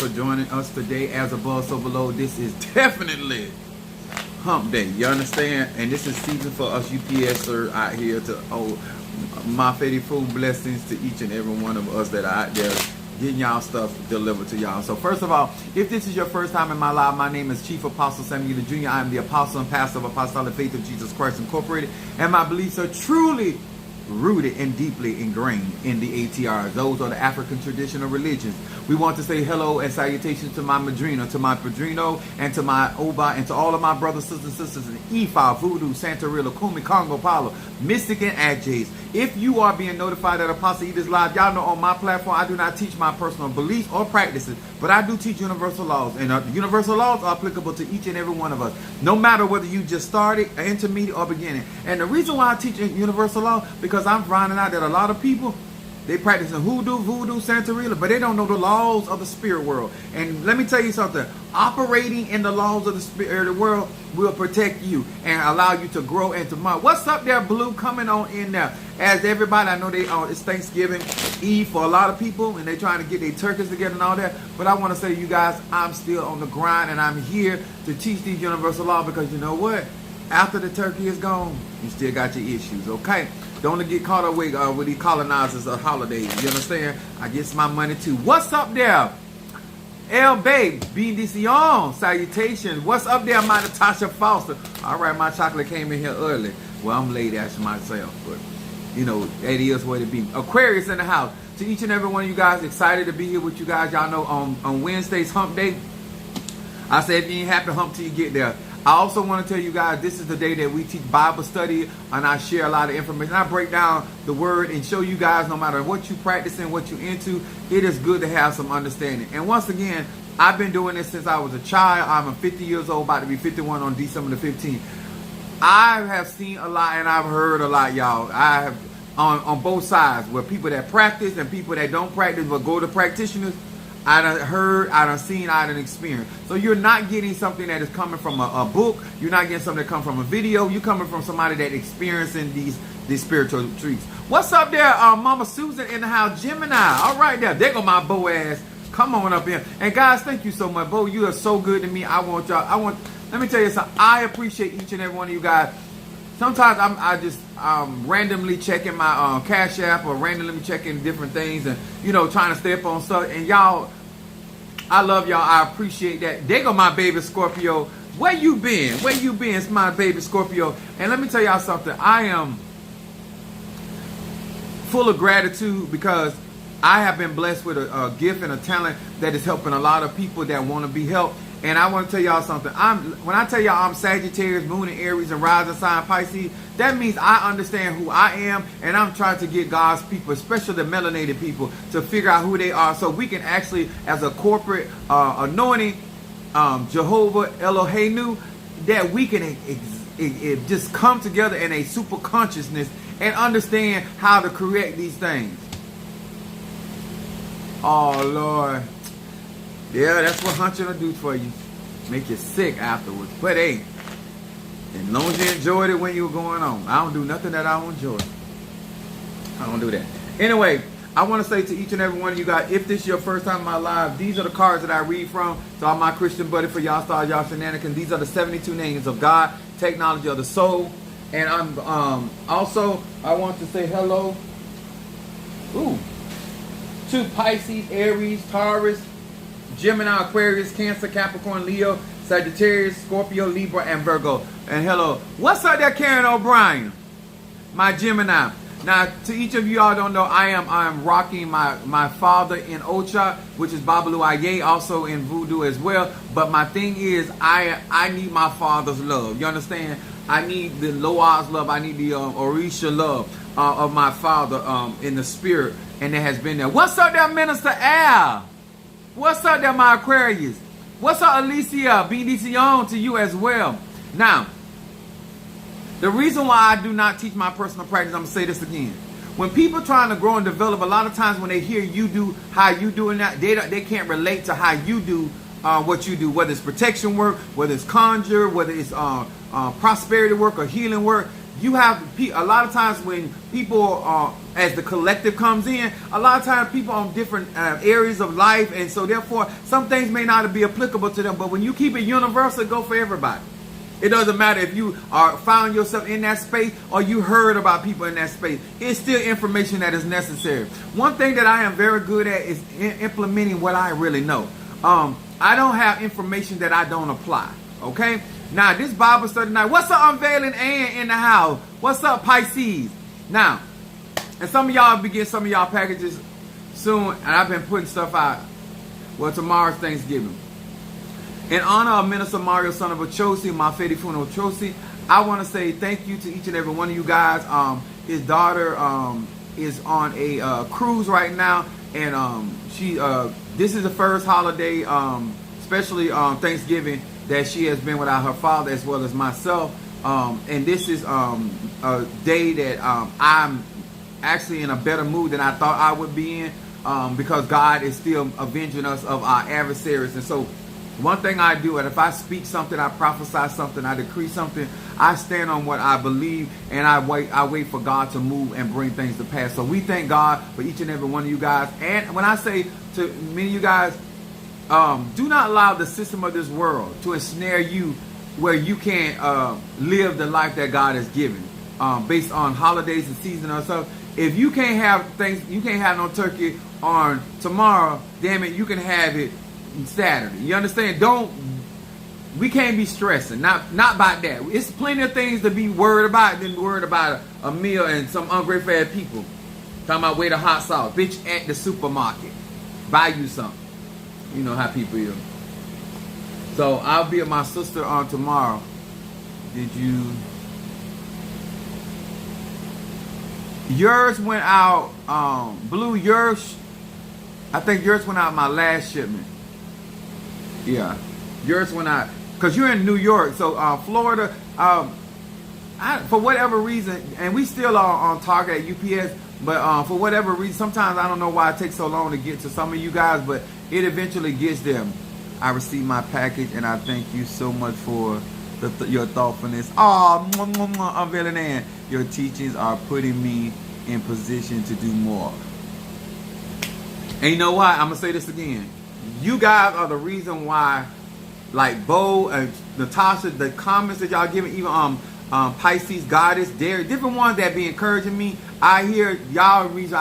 for joining us today. As above, so below. This is definitely hump day. You understand? And this is season for us UPSers out here to my faithful blessings to each and every one of us that are out there getting y'all stuff delivered to y'all. So first of all, if this is your first time in my life, my name is Chief Apostle Samuel Jr. I am the apostle and pastor of Apostolic Faith of Jesus Christ Incorporated, and my beliefs are truly rooted and deeply ingrained in the ATRs. Those are the African traditional religions. We want to say hello and salutations to my Madrina, to my Padrino, and to my Oba, and to all of my brothers, sisters, and sisters in Ifa, Voodoo, Santeria, Kumi, Congo, Palo, Mystic, and Adjays. If you are being notified that Apostle Edis Live, y'all know on my platform, I do not teach my personal beliefs or practices, but I do teach universal laws, and universal laws are applicable to each and every one of us, no matter whether you just started, intermediate, or beginning. And the reason why I teach universal law, because I'm finding out that a lot of people, they practice in hoodoo, voodoo, Santeria, but they don't know the laws of the spirit world. And let me tell you something. Operating in the laws of the spirit world will protect you and allow you to grow and to move. What's up there, Blue? Coming on in there. As everybody, I know it's Thanksgiving Eve for a lot of people, and they're trying to get their turkeys together and all that. But I want to say to you guys, I'm still on the grind, and I'm here to teach these universal laws, because you know what? After the turkey is gone, you still got your issues, okay? Don't get caught up with these colonizers of holidays. You understand? I get my money too. What's up there? El Babe, BDC salutations. What's up there, my Natasha Foster? All right, my chocolate came in here early. Well, I'm late actually myself, but you know, that is what it be. Aquarius in the house. To each and every one of you guys, excited to be here with you guys. Y'all know on Wednesday's hump day, I said if you ain't happy, hump till you get there. I also want to tell you guys, this is the day that we teach Bible study, and I share a lot of information. I break down the word and show you guys, no matter what you practicing, what you into, it is good to have some understanding. And once again, I've been doing this since I was a child. I'm 50 years old, about to be 51 on December the 15th. I have seen a lot and I've heard a lot, y'all. I have on both sides, where people that practice and people that don't practice but go to practitioners. I done heard, I done seen, I done experienced. So you're not getting something that is coming from a book. You're not getting something that comes from a video. You're coming from somebody that experiencing these spiritual treats. What's up there, Mama Susan in the house, Gemini? All right there go my Bo ass. Come on up here. And guys, thank you so much, Bo. You are so good to me. Let me tell you something. I appreciate each and every one of you guys. Sometimes I just randomly checking my Cash App, or randomly checking different things, and you know, trying to stay up on stuff. And y'all, I love y'all. I appreciate that. There go my baby Scorpio. Where you been? Where you been? It's my baby Scorpio. And let me tell y'all something. I am full of gratitude, because I have been blessed with a gift and a talent that is helping a lot of people that want to be helped. And I want to tell y'all something. When I tell y'all I'm Sagittarius, Moon and Aries, and rising sign Pisces, that means I understand who I am, and I'm trying to get God's people, especially the melanated people, to figure out who they are, so we can actually, as a corporate anointing, Jehovah Eloheinu, that we can just come together in a super consciousness and understand how to correct these things. Oh, Lord. Yeah, that's what hunching will do for you. Make you sick afterwards. But hey, as long as you enjoyed it when you were going on. I don't do nothing that I don't enjoy. I don't do that. Anyway, I want to say to each and every one of you guys, if this is your first time in my live, these are the cards that I read from. To all my Christian buddy, for y'all stars, y'all shenanigans. These are the 72 names of God, technology of the soul. And I'm also, I want to say hello to Pisces, Aries, Taurus, Gemini, Aquarius, Cancer, Capricorn, Leo, Sagittarius, Scorpio, Libra, and Virgo. And hello. What's up there, Karen O'Brien? My Gemini. Now, to each of you all don't know, I am rocking my father in Ocha, which is Babalu Aye, also in Voodoo as well. But my thing is, I need my father's love. You understand? I need the Loa's love. I need the Orisha love of my father in the spirit. And it has been there. What's up there, Minister Al? What's up there, my Aquarius? What's up, Alicia? BDC on to you as well. Now, the reason why I do not teach my personal practice, I'm going to say this again. When people trying to grow and develop, a lot of times when they hear you do how you doing that, they can't relate to how you do what you do, whether it's protection work, whether it's conjure, whether it's prosperity work or healing work. you have a lot of times when people, as the collective comes in, a lot of times people on different areas of life, and so therefore some things may not be applicable to them. But when you keep it universal, it go for everybody. It doesn't matter if you are found yourself in that space or you heard about people in that space. It's still information that is necessary. One thing that I am very good at is implementing what I really know. I don't have information that I don't apply. Okay? Now, this Bible study night. What's up, Unveiling Ann in the house? What's up, Pisces? Now, and some of y'all be getting some of y'all packages soon, and I've been putting stuff out. Well, tomorrow's Thanksgiving. In honor of Minister Mario, son of Ochosi, my Fede Funeral Ochosi, I want to say thank you to each and every one of you guys. His daughter is on a cruise right now, and this is the first holiday, especially Thanksgiving, that she has been without her father as well as myself. And this is a day that I'm actually in a better mood than I thought I would be in, because God is still avenging us of our adversaries. And so one thing I do, and if I speak something, I prophesy something, I decree something, I stand on what I believe, and I wait for God to move and bring things to pass. So we thank God for each and every one of you guys. And when I say to many of you guys, do not allow the system of this world to ensnare you where you can't live the life that God has given, based on holidays and season or stuff. If you can't have things, you can't have no turkey on tomorrow, damn it, you can have it Saturday. You understand? We can't be stressing. Not about that. It's plenty of things to be worried about than worried about a meal and some ungrateful ass people talking about where the hot sauce. Bitch, at the supermarket. Buy you something. You know how people are. So I'll be with my sister on tomorrow. Yours went out, Blue, I think yours went out my last shipment. Yeah, yours went out because you're in New York. So Florida, for whatever reason, and we still are on target at UPS, but for whatever reason, sometimes I don't know why it takes so long to get to some of you guys, but it eventually gets there. I received my package, and I thank you so much for your thoughtfulness. Oh, Unveiling Ann, your teachings are putting me in position to do more. And you know what? I'm gonna say this again. You guys are the reason why, like Bo and Natasha, the comments that y'all giving, even Pisces, Goddess, Derek, different ones that be encouraging me. I hear y'all reason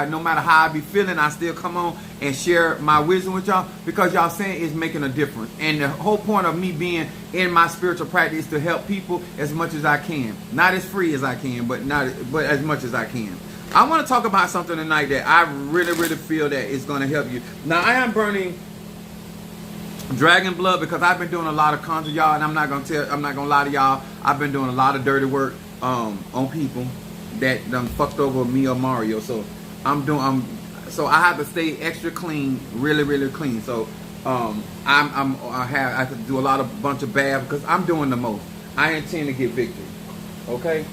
no matter how I be feeling, I still come on and share my wisdom with y'all, because y'all saying it's making a difference. And the whole point of me being in my spiritual practice is to help people as much as I can. Not as free as I can, but as much as I can. I want to talk about something tonight that I really, really feel that is going to help you. Now, I am burning Dragon Blood because I've been doing a lot of content, y'all, and I'm not gonna lie to y'all. I've been doing a lot of dirty work on people that done fucked over me or Mario. So so I have to stay extra clean, really, really clean. So I have to do a bunch of bad because I'm doing the most. I intend to get victory. Okay.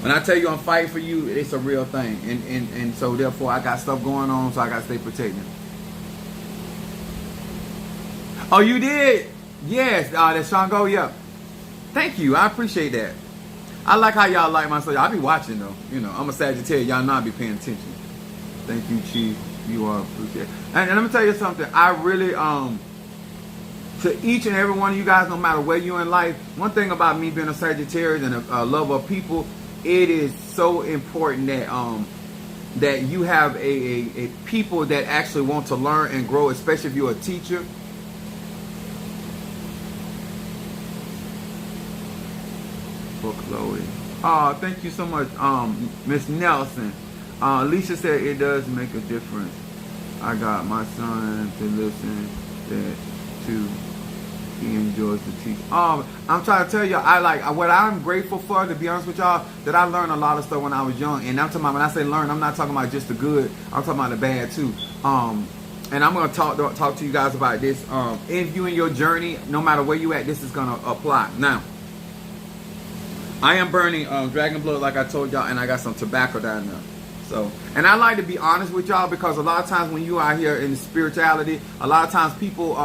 When I tell you I'm fighting for you, it's a real thing, and so therefore I got stuff going on, so I got to stay protected. Oh, you did? Yes, that's Shango. Yeah. Thank you. I appreciate that. I like how y'all like my stuff. I be watching though. You know, I'm a Sagittarius. Y'all not be paying attention. Thank you, Chief. You are appreciated. And let me tell you something. I really to each and every one of you guys, no matter where you're in life, one thing about me being a Sagittarius and a lover of people, it is so important that that you have a people that actually want to learn and grow, especially if you're a teacher. For Chloe. Oh, thank you so much, Miss Nelson. Alicia said it does make a difference. I got my son to listen to. He enjoys the teach. I'm trying to tell you, what I'm grateful for, to be honest with y'all, that I learned a lot of stuff when I was young. And I'm talking about, when I say learn, I'm not talking about just the good. I'm talking about the bad too. And I'm going to talk to you guys about this. If you in your journey, no matter where you at, this is going to apply. Now, I am burning Dragon Blood, like I told y'all, and I got some tobacco down there. So, and I like to be honest with y'all, because a lot of times when you are here in spirituality, a lot of times people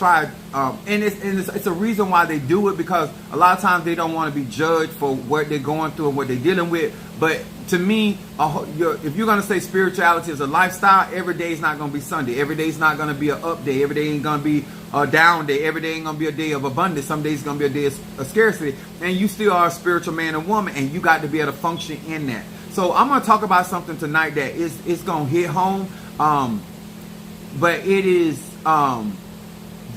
try, and it's a reason why they do it, because a lot of times they don't want to be judged for what they're going through and what they're dealing with. But to me, if you're going to say spirituality is a lifestyle, every day is not going to be Sunday. Every day is not going to be an up day. Every day ain't going to be a down day. Every day ain't going to be a day of abundance. Some days going to be a day of scarcity. And you still are a spiritual man and woman, and you got to be able to function in that. So I'm going to talk about something tonight that it's going to hit home. But it is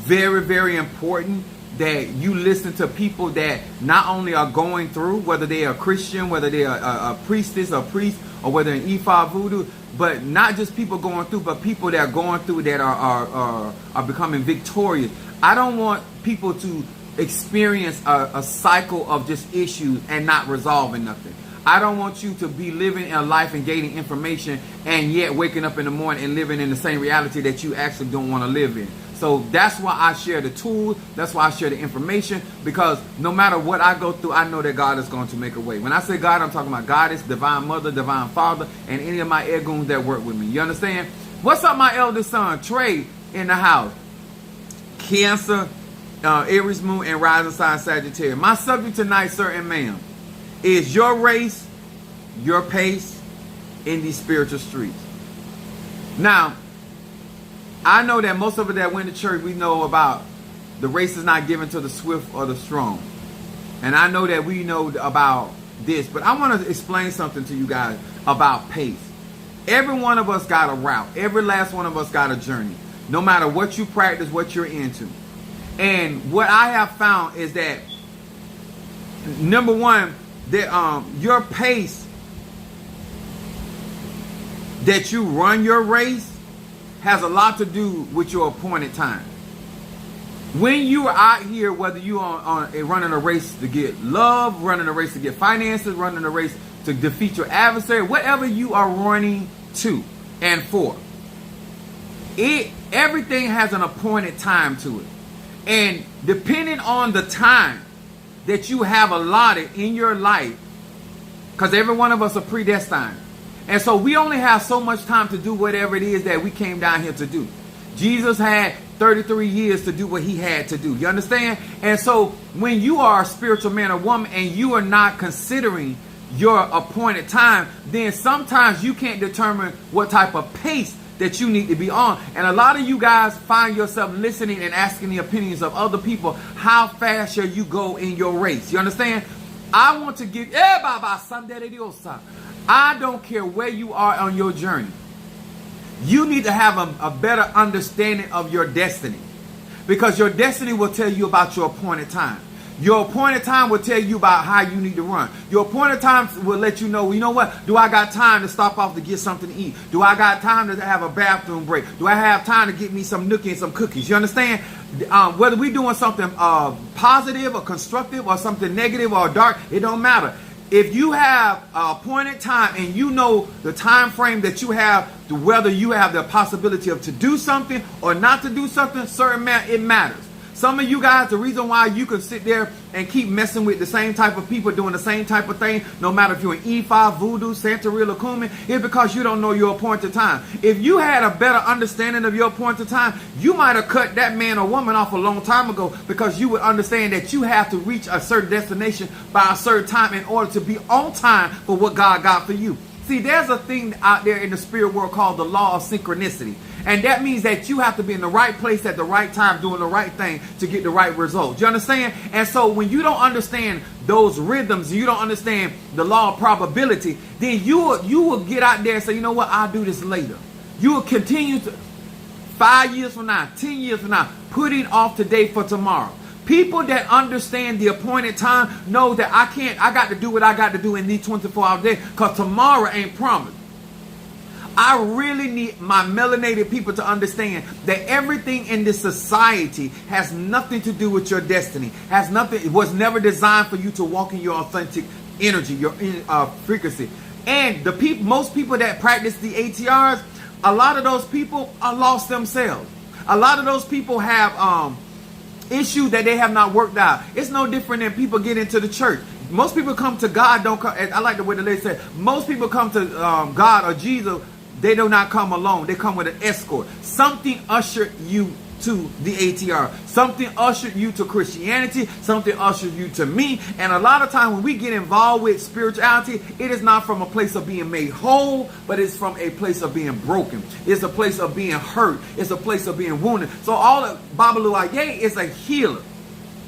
very, very important that you listen to people that not only are going through, whether they are a Christian, whether they are a priestess or priest, or whether an Ifa voodoo, but not just people going through, but people that are going through that are becoming victorious. I don't want people to experience a cycle of just issues and not resolving nothing. I don't want you to be living a life and gaining information and yet waking up in the morning and living in the same reality that you actually don't want to live in. So that's why I share the tools. That's why I share the information, because no matter what I go through, I know that God is going to make a way. When I say God, I'm talking about Goddess, Divine Mother, Divine Father, and any of my egoons that work with me. You understand? What's up, my eldest son, Trey, in the house? Cancer, Aries Moon, and Rising Sign Sagittarius. My subject tonight, sir and ma'am, is your race, your pace in these spiritual streets. Now, I know that most of us that went to church, we know about the race is not given to the swift or the strong. And I know that we know about this, but I want to explain something to you guys about pace. Every one of us got a route. Every last one of us got a journey. No matter what you practice, what you're into. And what I have found is that, number one, that your pace that you run your race has a lot to do with your appointed time. When you are out here, whether you are running a race to get love, running a race to get finances, running a race to defeat your adversary, whatever you are running to and for, everything has an appointed time to it. And depending on the time that you have allotted in your life, because every one of us are predestined. And so we only have so much time to do whatever it is that we came down here to do. Jesus had 33 years to do what he had to do. You understand? And so when you are a spiritual man or woman and you are not considering your appointed time, then sometimes you can't determine what type of pace that you need to be on. And a lot of you guys find yourself listening and asking the opinions of other people. How fast shall you go in your race? You understand? I want to give... I don't care where you are on your journey. You need to have a better understanding of your destiny. Because your destiny will tell you about your appointed time. Your appointed time will tell you about how you need to run. Your appointed time will let you know what? Do I got time to stop off to get something to eat? Do I got time to have a bathroom break? Do I have time to get me some nookie and some cookies? You understand? Whether we're doing something positive or constructive or something negative or dark, it don't matter. If you have an appointed time and you know the time frame that you have to whether you have the possibility of to do something or not to do something, it matters. Some of you guys, the reason why you can sit there and keep messing with the same type of people doing the same type of thing, no matter if you're an E5, Voodoo, Santeria, or Kumin, is because you don't know your appointed time. If you had a better understanding of your appointed time, you might have cut that man or woman off a long time ago, because you would understand that you have to reach a certain destination by a certain time in order to be on time for what God got for you. See, there's a thing out there in the spirit world called the law of synchronicity. And that means that you have to be in the right place at the right time doing the right thing to get the right results. You understand? And so when you don't understand those rhythms, you don't understand the law of probability, then you will get out there and say, you know what, I'll do this later. You will continue to, 5 years from now, 10 years from now, putting off today for tomorrow. People that understand the appointed time know that I got to do what I got to do in these 24-hour days, because tomorrow ain't promised. I really need my melanated people to understand that everything in this society has nothing to do with your destiny. It was never designed for you to walk in your authentic energy, your frequency. And most people that practice the ATRs, a lot of those people are lost themselves. A lot of those people have issues that they have not worked out. It's no different than people get into the church. Most people come to God, don't come. I like the way the lady said, most people come to God or Jesus, they do not come alone. They come with an escort. Something ushered you to the ATR. Something ushered you to Christianity. Something ushered you to me. And a lot of times when we get involved with spirituality, it is not from a place of being made whole, but it's from a place of being broken. It's a place of being hurt. It's a place of being wounded. So all of Baba Luaye is a healer.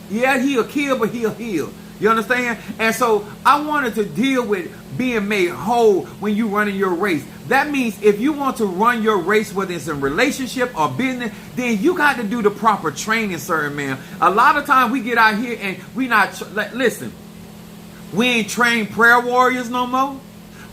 Yeah, he'll kill, but he'll heal. You understand? And so I wanted to deal with being made whole when you running your race. That means if you want to run your race, whether it's in relationship or business, then you got to do the proper training, sir, man. A lot of times we get out here and we not, listen, we ain't trained prayer warriors no more.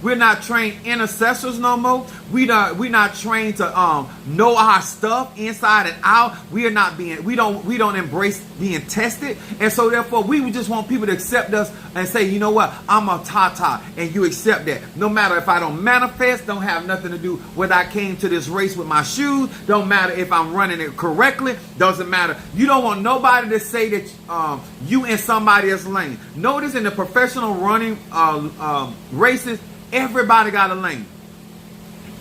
We're not trained intercessors no more. We're not trained to know our stuff inside and out. We don't embrace being tested. And so therefore we just want people to accept us and say, you know what, I'm a Tata, and you accept that. No matter if I don't manifest, don't have nothing to do whether I came to this race with my shoes, don't matter if I'm running it correctly, doesn't matter. You don't want nobody to say that you in somebody else's lane. Notice in the professional running races, everybody got a lane.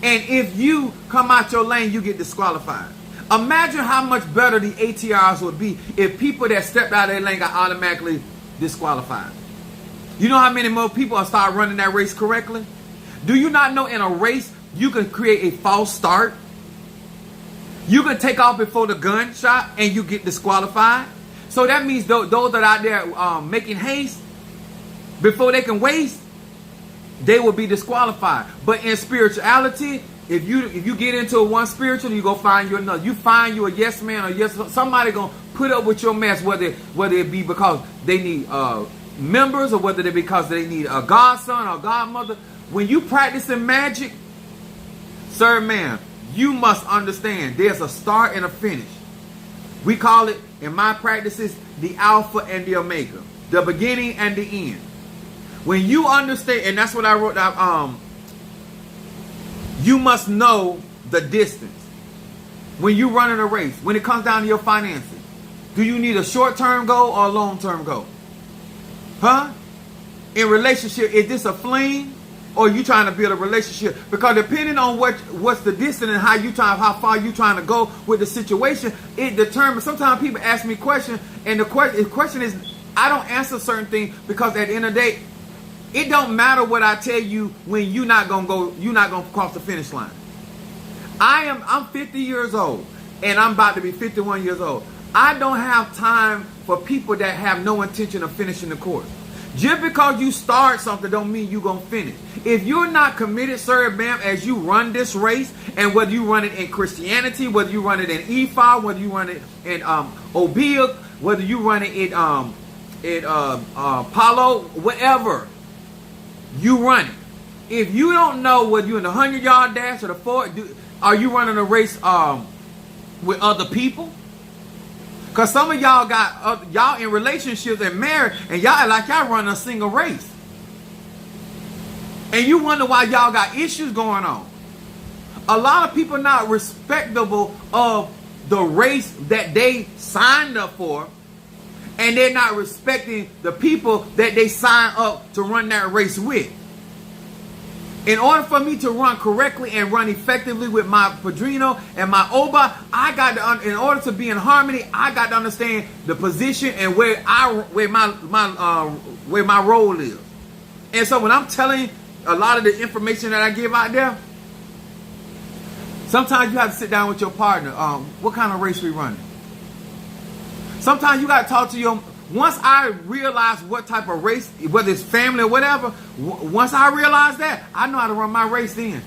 And if you come out your lane, you get disqualified. Imagine how much better the ATRs would be if people that stepped out of their lane got automatically disqualified. You know how many more people will start running that race correctly? Do you not know in a race, you can create a false start? You can take off before the gunshot and you get disqualified. So that means those that are out there making haste, before they can waste, they will be disqualified. But in spirituality, if you get into one spiritual, you go find you another. You find you a yes man or yes, somebody gonna put up with your mess, whether it be because they need members or whether it because they need a godson or godmother. When you practicing magic, sir, man, you must understand there's a start and a finish. We call it in my practices the Alpha and the Omega, the beginning and the end. When you understand, and that's what I wrote down, you must know the distance. When you're running a race, when it comes down to your finances, do you need a short-term goal or a long-term goal? Huh? In relationship, is this a fling or you trying to build a relationship? Because depending on what's the distance and how far you trying to go with the situation, it determines. Sometimes people ask me questions, and the question is, I don't answer certain things because at the end of the day, it don't matter what I tell you when you're not gonna cross the finish line. I'm 50 years old and I'm about to be 51 years old. I don't have time for people that have no intention of finishing the course. Just because you start something don't mean you're gonna finish. If you're not committed, sir, ma'am, as you run this race, and whether you run it in Christianity, whether you run it in Ifa, whether you run it in Obeah, whether you run it in Palo, whatever. You run it. If you don't know whether you're in the 100-yard dash or the 4, are you running a race with other people? Because some of y'all got y'all in relationships and married, and y'all like y'all running a single race, and you wonder why y'all got issues going on. A lot of people not respectable of the race that they signed up for. And they're not respecting the people that they sign up to run that race with. In order for me to run correctly and run effectively with my Padrino and my Oba, in order to be in harmony, I got to understand the position and where my role is. And so when I'm telling a lot of the information that I give out there, sometimes you have to sit down with your partner. What kind of race we running? Sometimes you got to talk to your... Once I realize what type of race, whether it's family or whatever, once I realize that, I know how to run my race then.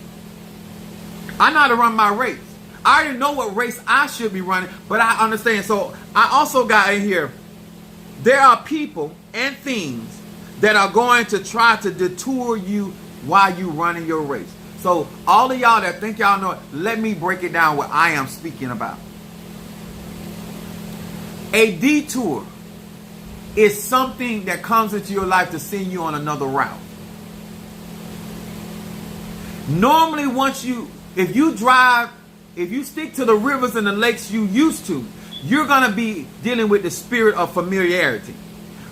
I know how to run my race. I already know what race I should be running, but I understand. So I also got in here, there are people and things that are going to try to detour you while you running your race. So all of y'all that think y'all know it, let me break it down what I am speaking about. A detour is something that comes into your life to send you on another route. Normally, if you stick to the rivers and the lakes you used to, you're going to be dealing with the spirit of familiarity.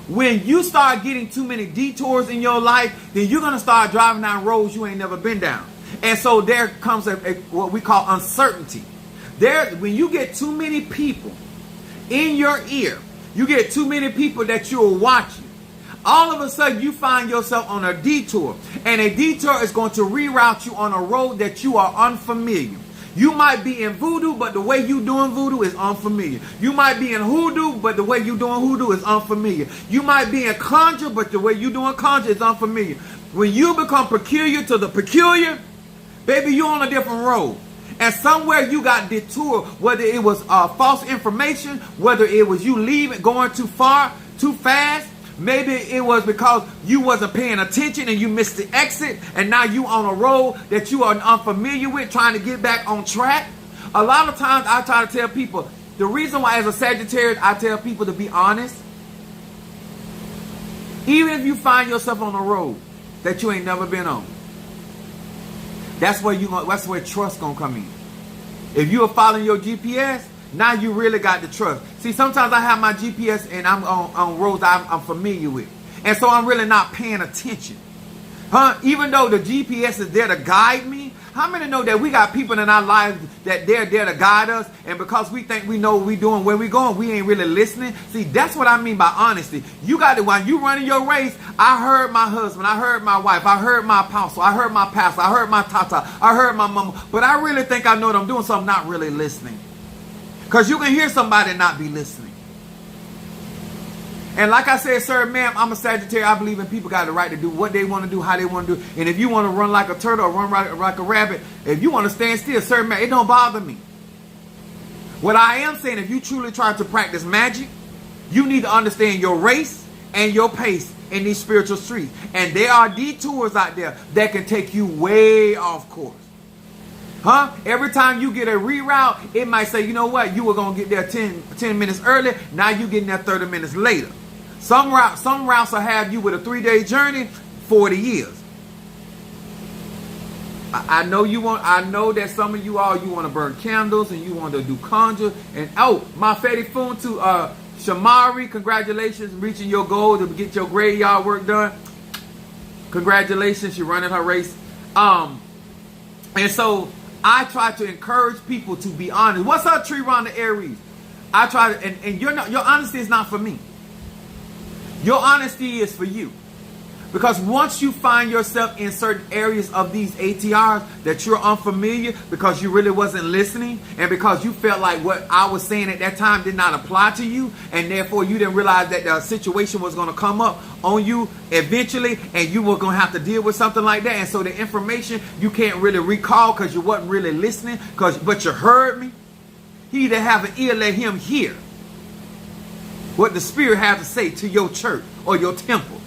When you start getting too many detours in your life, then you're going to start driving down roads you ain't never been down. And so there comes what we call uncertainty. When you get too many people in your ear, you get too many people that you're watching, all of a sudden you find yourself on a detour. And a detour is going to reroute you on a road that you are unfamiliar. You might be in voodoo, but the way you doing voodoo is unfamiliar. You might be in hoodoo, but the way you doing hoodoo is unfamiliar. You might be in conjure, but the way you doing conjure is unfamiliar. When you become peculiar to the peculiar, baby, you're on a different road. And somewhere you got detoured, whether it was false information, whether it was you leaving, going too far, too fast. Maybe it was because you wasn't paying attention and you missed the exit, and now you on a road that you are unfamiliar with, trying to get back on track. A lot of times I try to tell people, the reason why as a Sagittarius I tell people to be honest. Even if you find yourself on a road that you ain't never been on, that's where trust gonna come in. If you are following your GPS, now you really got the trust. See, sometimes I have my GPS and I'm on roads I'm familiar with. And so I'm really not paying attention. Even though the GPS is there to guide me, how many know that we got people in our lives that they're there to guide us, and because we think we know what we're doing, where we're going, we ain't really listening? See, that's what I mean by honesty. You got to, when you running your race, I heard my husband, I heard my wife, I heard my apostle, I heard my pastor, I heard my tata, I heard my mama, but I really think I know what I'm doing, so I'm not really listening. Because you can hear somebody and not be listening. And like I said, sir, ma'am, I'm a Sagittarius. I believe in people got the right to do what they want to do, how they want to do. And if you want to run like a turtle or run like a rabbit, if you want to stand still, sir, ma'am, it don't bother me. What I am saying, if you truly try to practice magic, you need to understand your race and your pace in these spiritual streets. And there are detours out there that can take you way off course. Every time you get a reroute, it might say, you know what, you were going to get there 10 minutes early. Now you're getting there 30 minutes later. Some routes will have you with a 3-day journey, 40 years. I know that some of you want to burn candles and you want to do conjure. And my Fedi Foon to Shamari, congratulations, reaching your goal to get your graveyard work done. Congratulations, you're running her race. And so I try to encourage people to be honest. What's up, Tree Rhonda Aries? I try to, and your honesty is not for me. Your honesty is for you. Because once you find yourself in certain areas of these ATRs that you're unfamiliar because you really wasn't listening, and because you felt like what I was saying at that time did not apply to you, and therefore you didn't realize that the situation was going to come up on you eventually and you were going to have to deal with something like that. And so the information you can't really recall because you wasn't really listening, but you heard me. He that have an ear, let him hear what the Spirit has to say to your church or your temple.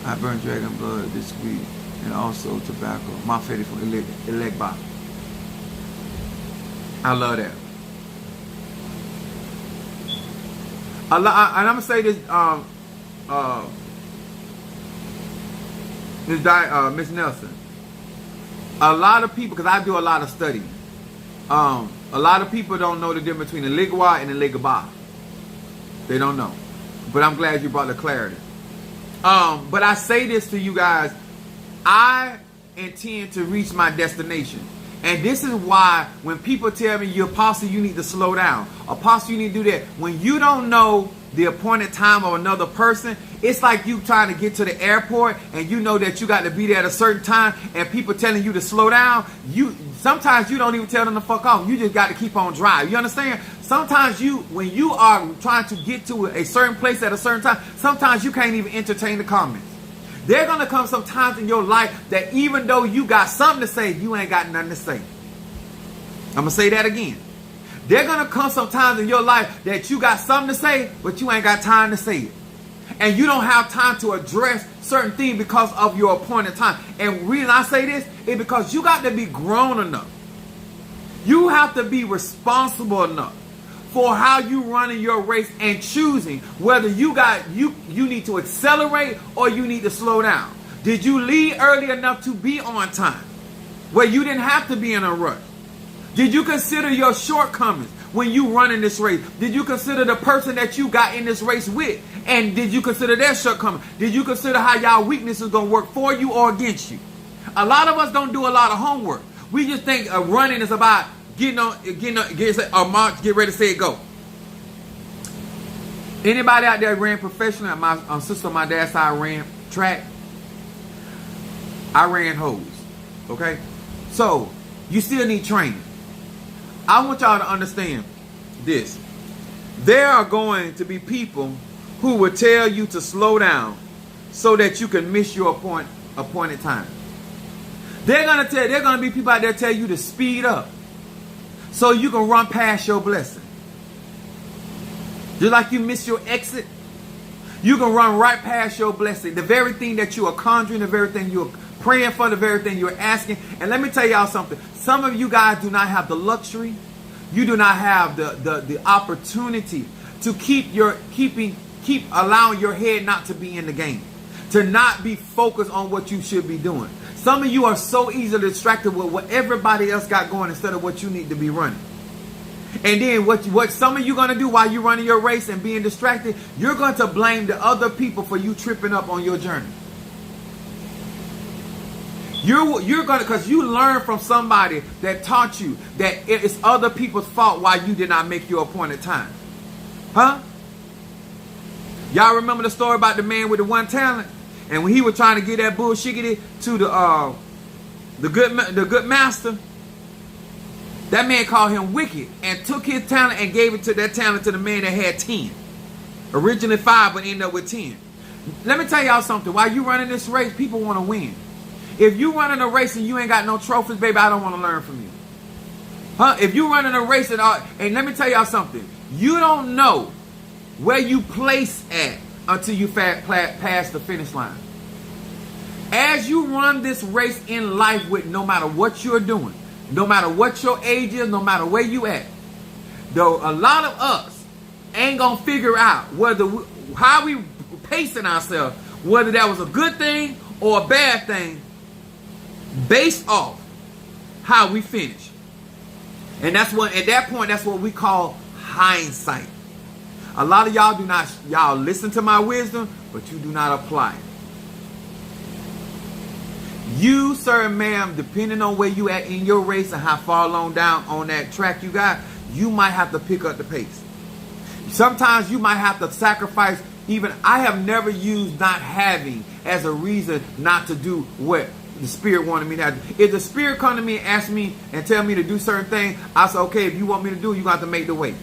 I burn dragon blood this week, and also tobacco. My favorite for elect by. I love that. And I'm gonna say this, Miss Nelson. A lot of people, because I do a lot of studying. A lot of people don't know the difference between the Ligwa and the Ligaba. They don't know. But I'm glad you brought the clarity. But I say this to you guys, I intend to reach my destination. And this is why when people tell me, you apostle, you need to slow down. Apostle, you need to do that. When you don't know the appointed time of another person, it's like you trying to get to the airport and you know that you got to be there at a certain time and people telling you to slow down. Sometimes you don't even tell them to fuck off. You just got to keep on driving. You understand? Sometimes when you are trying to get to a certain place at a certain time, sometimes you can't even entertain the comments. There are going to come some times in your life that even though you got something to say, you ain't got nothing to say. I'm going to say that again. There are going to come some times in your life that you got something to say, but you ain't got time to say it. And you don't have time to address certain things because of your appointed time. And the reason I say this is because you got to be grown enough. You have to be responsible enough for how you running your race and choosing whether you need to accelerate or you need to slow down. Did you leave early enough to be on time where you didn't have to be in a rush? Did you consider your shortcomings when you running this race? Did you consider the person that you got in this race with? And did you consider their shortcomings? Did you consider how y'all weaknesses going to work for you or against you? A lot of us don't do a lot of homework. We just think running is about getting a march, get ready, say go. Anybody out there ran professionally? My sister on my dad's side ran track. I ran hose. Okay? So, you still need training. I want y'all to understand this. There are going to be people who will tell you to slow down so that you can miss your appointed time. They're gonna be people out there tell you to speed up so you can run past your blessing. Just like you miss your exit, you can run right past your blessing. The very thing that you are conjuring, the very thing you're praying for, the very thing you're asking. And let me tell y'all something. Some of you guys do not have the luxury. You do not have the opportunity to keep allowing your head not to be in the game, to not be focused on what you should be doing. Some of you are so easily distracted with what everybody else got going instead of what you need to be running. And then what some of you going to do while you're running your race and being distracted, you're going to blame the other people for you tripping up on your journey. You're going to, because you learned from somebody that taught you that it's other people's fault why you did not make your appointed time. Huh? Y'all remember the story about the man with the one talent? And when he was trying to get that bullshiggity to the good master, that man called him wicked and took his talent and gave it to the man that had 10. Originally 5, but ended up with 10. Let me tell y'all something. While you running this race, people want to win. If you running a race and you ain't got no trophies, baby, I don't want to learn from you. Huh? If you running a race and let me tell y'all something. You don't know where you place at until you pass the finish line. As you run this race in life with no matter what you're doing, no matter what your age is, no matter where you at, though a lot of us ain't gonna figure out how we pacing ourselves, whether that was a good thing or a bad thing, based off how we finish. And that's what, at that point, that's what we call hindsight. A lot of y'all listen to my wisdom, but you do not apply it. You, sir and ma'am, depending on where you at in your race and how far along down on that track you got, you might have to pick up the pace. Sometimes you might have to sacrifice. Even I have never used not having as a reason not to do what the Spirit wanted me to do. If the Spirit come to me and ask me and tell me to do certain things, I say, okay, if you want me to do it, you got to make the way.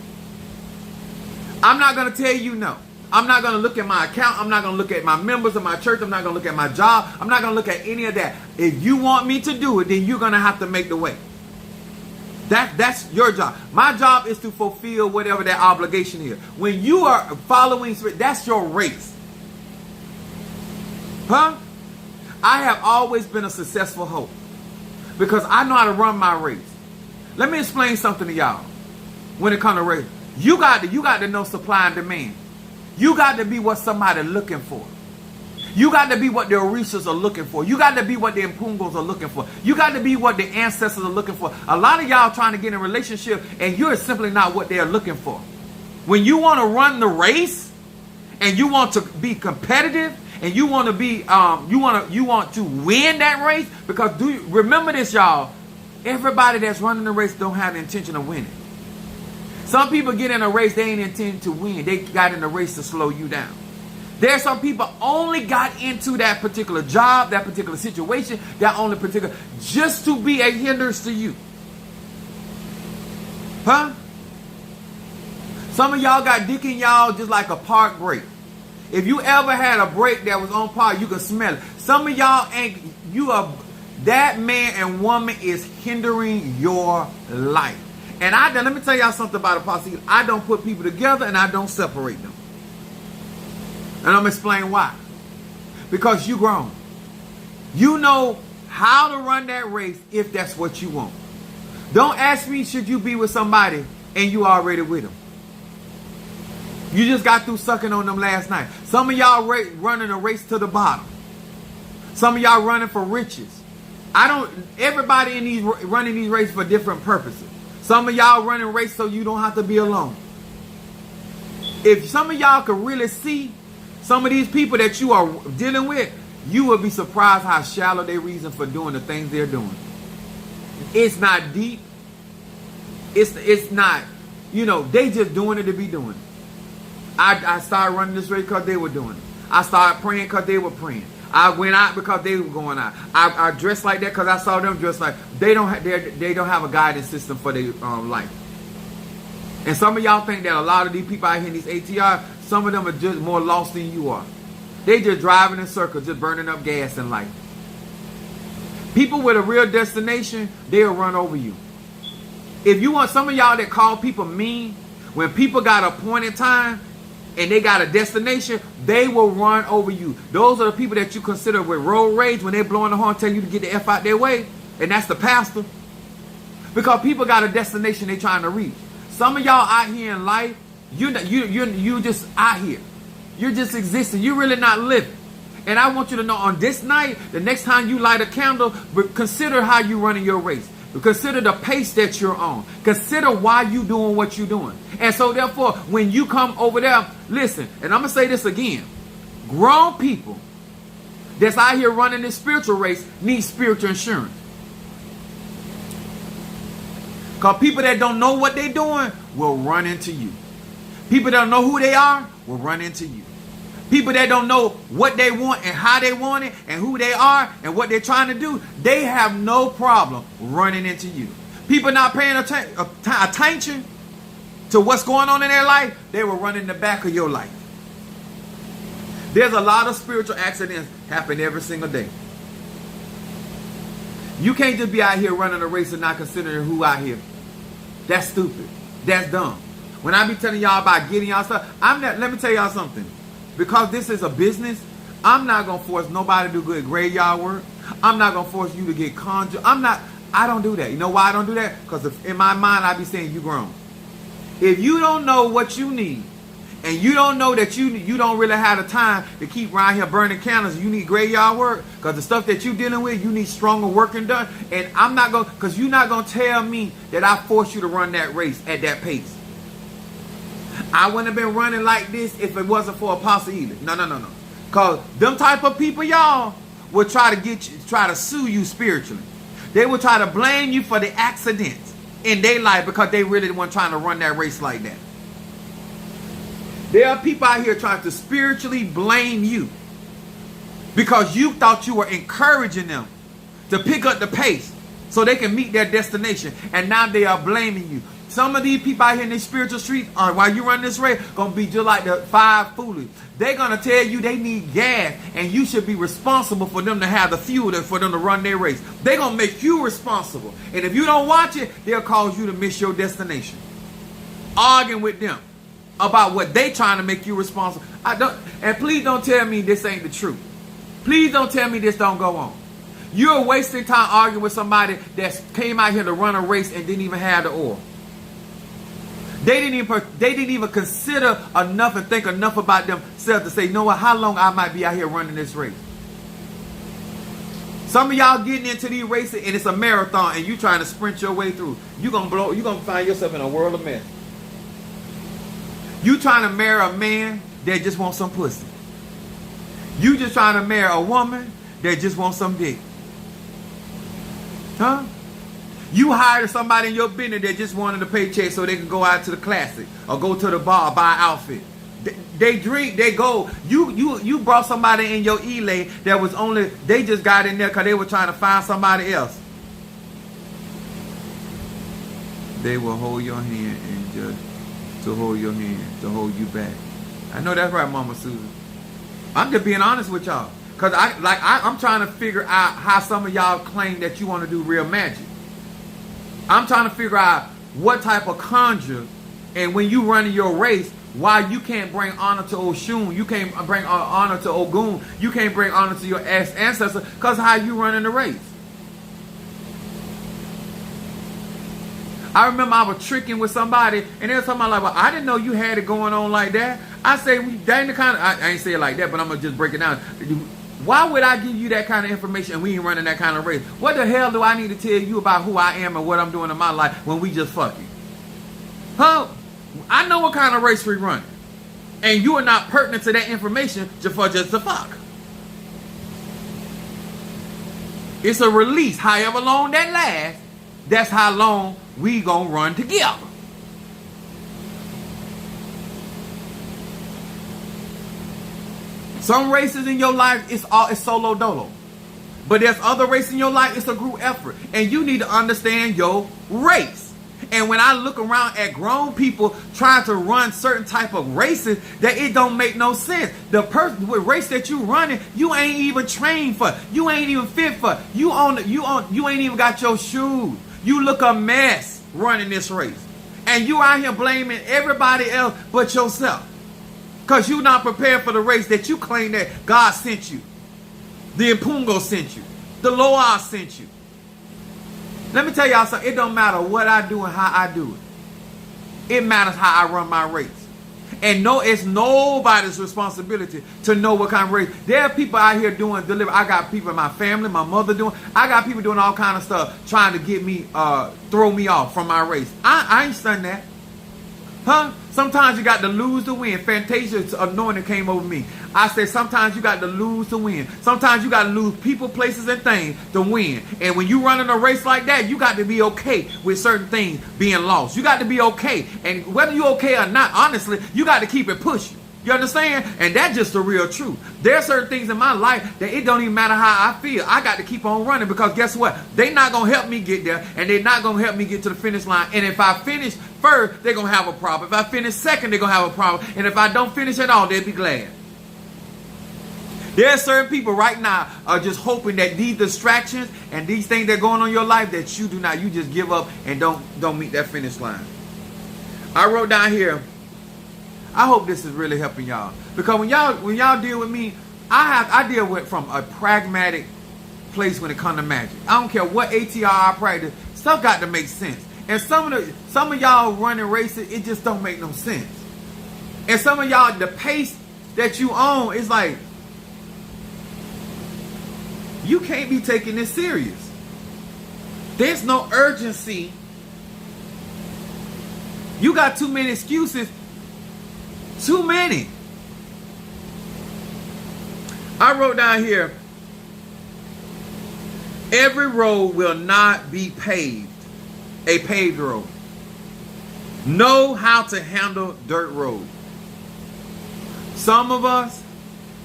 I'm not going to tell you no. I'm not going to look at my account. I'm not going to look at my members of my church. I'm not going to look at my job. I'm not going to look at any of that. If you want me to do it, then you're going to have to make the way. That's your job. My job is to fulfill whatever that obligation is. When you are following, that's your race. Huh? I have always been a successful hope because I know how to run my race. Let me explain something to y'all. When it comes to race, you got to know supply and demand. You got to be what somebody's looking for. You got to be what the Orishas are looking for. You got to be what the Impungos are looking for. You got to be what the ancestors are looking for. A lot of y'all trying to get in a relationship and you're simply not what they're looking for. When you want to run the race and you want to be competitive and you want to be you want to win that race, because remember this, y'all, everybody that's running the race don't have the intention of winning. Some people get in a race, they ain't intend to win. They got in a race to slow you down. There are some people only got into that particular job, that particular situation, just to be a hindrance to you. Huh? Some of y'all got dick in y'all just like a park brake. If you ever had a brake that was on park, you could smell it. Some of y'all that man and woman is hindering your life. And let me tell y'all something about apostasy. I don't put people together and I don't separate them. And I'm going to explain why. Because you grown. You know how to run that race if that's what you want. Don't ask me, should you be with somebody and you already with them. You just got through sucking on them last night. Some of y'all running a race to the bottom. Some of y'all running for riches. Everybody running these races for different purposes. Some of y'all running race so you don't have to be alone. If some of y'all could really see some of these people that you are dealing with, you will be surprised how shallow they reason for doing the things they're doing. It's not deep. It's not, they just doing it to be doing it. I started running this race because they were doing it. I started praying because they were praying. I went out because they were going out. I dressed like that because I saw them dressed like. They don't have a guidance system for their life. And some of y'all think that a lot of these people out here in these ATR, some of them are just more lost than you are. They just driving in circles, just burning up gas in life. People with a real destination, they'll run over you. If you want some of y'all that call people mean, when people got a point in time and they got a destination, they will run over you. Those are the people that you consider with road rage when they're blowing the horn, telling you to get the F out their way. And that's the pastor. Because people got a destination they're trying to reach. Some of y'all out here in life, you just out here. You're just existing. You're really not living. And I want you to know on this night, the next time you light a candle, consider how you running your race. Consider the pace that you're on. Consider why you doing what you're doing. And so therefore, when you come over there, listen, and I'm going to say this again. Grown people that's out here running this spiritual race need spiritual insurance. Because people that don't know what they're doing will run into you. People that don't know who they are will run into you. People that don't know what they want and how they want it and who they are and what they're trying to do, they have no problem running into you. People not paying attention to what's going on in their life, they will run in the back of your life. There's a lot of spiritual accidents happen every single day. You can't just be out here running a race and not considering who out here. That's stupid. That's dumb. When I be telling y'all about getting y'all stuff, let me tell y'all something. Because this is a business, I'm not going to force nobody to do good graveyard work. I'm not going to force you to get conjured. I don't do that. You know why I don't do that? Because in my mind, I be saying you grown. If you don't know what you need, and you don't know that you don't really have the time to keep around here burning candles, you need graveyard work, because the stuff that you're dealing with, you need stronger working done. And I'm not going, because you're not going to tell me that I force you to run that race at that pace. I wouldn't have been running like this if it wasn't for Apostle Ely. No. Because them type of people, y'all, will try to sue you spiritually. They will try to blame you for the accidents in their life because they really weren't trying to run that race like that. There are people out here trying to spiritually blame you because you thought you were encouraging them to pick up the pace so they can meet their destination. And now they are blaming you. Some of these people out here in the spiritual street, while you run this race, going to be just like the five foolish. They're going to tell you they need gas, and you should be responsible for them to have the fuel for them to run their race. They're going to make you responsible. And if you don't watch it, they'll cause you to miss your destination. Arguing with them about what they trying to make you responsible. And please don't tell me this ain't the truth. Please don't tell me this don't go on. You're wasting time arguing with somebody that came out here to run a race and didn't even have the oil. They didn't even consider enough and think enough about themselves to say, you know what, how long I might be out here running this race. Some of y'all getting into these races and it's a marathon and you trying to sprint your way through. You're gonna find yourself in a world of mess. You trying to marry a man that just wants some pussy. You just trying to marry a woman that just wants some dick. Huh? You hired somebody in your business that just wanted a paycheck so they can go out to the classic or go to the bar, buy an outfit. They drink, they go. You brought somebody in your Elay that was only, they just got in there because they were trying to find somebody else. They will hold your hand and just to hold your hand, to hold you back. I know that's right, Mama Susan. I'm just being honest with y'all. Because I'm trying to figure out how some of y'all claim that you want to do real magic. I'm trying to figure out what type of conjure, and when you running your race, why you can't bring honor to Oshun, you can't bring honor to Ogun, you can't bring honor to your ancestor because of how you running the race. I remember I was tricking with somebody, and they were talking about, like, well, I didn't know you had it going on like that. I say, that ain't the kind of, I ain't say it like that, but I'm going to just break it down. Why would I give you that kind of information and we ain't running that kind of race? What the hell do I need to tell you about who I am and what I'm doing in my life when we just fucking? Huh? I know what kind of race we run. And you are not pertinent to that information just to fuck. It's a release, however long that lasts, that's how long we gonna run together. Some races in your life, it's solo dolo. But there's other races in your life, it's a group effort. And you need to understand your race. And when I look around at grown people trying to run certain type of races, that it don't make no sense. The race that you running, you ain't even trained for. You ain't even fit for. You ain't even got your shoes. You look a mess running this race. And you out here blaming everybody else but yourself. Because you're not prepared for the race that you claim that God sent you. The Impungo sent you. The Loa sent you. Let me tell y'all something. It don't matter what I do and how I do it. It matters how I run my race. And no, it's nobody's responsibility to know what kind of race. There are people out here doing delivery. I got people in my family, my mother doing. I got people doing all kind of stuff trying to get me, throw me off from my race. I ain't done that. Huh? Sometimes you got to lose to win. Fantasia's anointing came over me. I said sometimes you got to lose to win. Sometimes you got to lose people, places, and things to win. And when you running a race like that, you got to be okay with certain things being lost. You got to be okay. And whether you're okay or not, honestly, you got to keep it pushing. You understand? And that's just the real truth. There are certain things in my life that it don't even matter how I feel. I got to keep on running because guess what? They're not going to help me get there and they're not going to help me get to the finish line. And if I finish first, they're going to have a problem. If I finish second, they're going to have a problem. And if I don't finish at all, they'll be glad. There are certain people right now are just hoping that these distractions and these things that are going on in your life that you do not, you just give up and don't meet that finish line. I wrote down here, I hope this is really helping y'all. Because when y'all deal with me, I deal with from a pragmatic place when it comes to magic. I don't care what ATR I practice, stuff got to make sense. And some of y'all running races, it just don't make no sense. And some of y'all, the pace that you own is like, you can't be taking this serious. There's no urgency. You got too many excuses. Too many. I wrote down here, every road will not be paved, a paved road. Know how to handle dirt road. Some of us,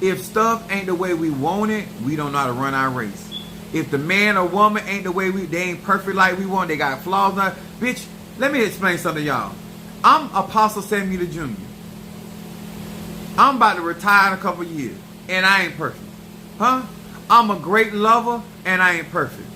if stuff ain't the way we want it, we don't know how to run our race. If the man or woman ain't the way they ain't perfect like we want, they got flaws. Bitch, let me explain something to y'all. I'm Apostle Samuel Jr. I'm about to retire in a couple years, and I ain't perfect. Huh? I'm a great lover, and I ain't perfect.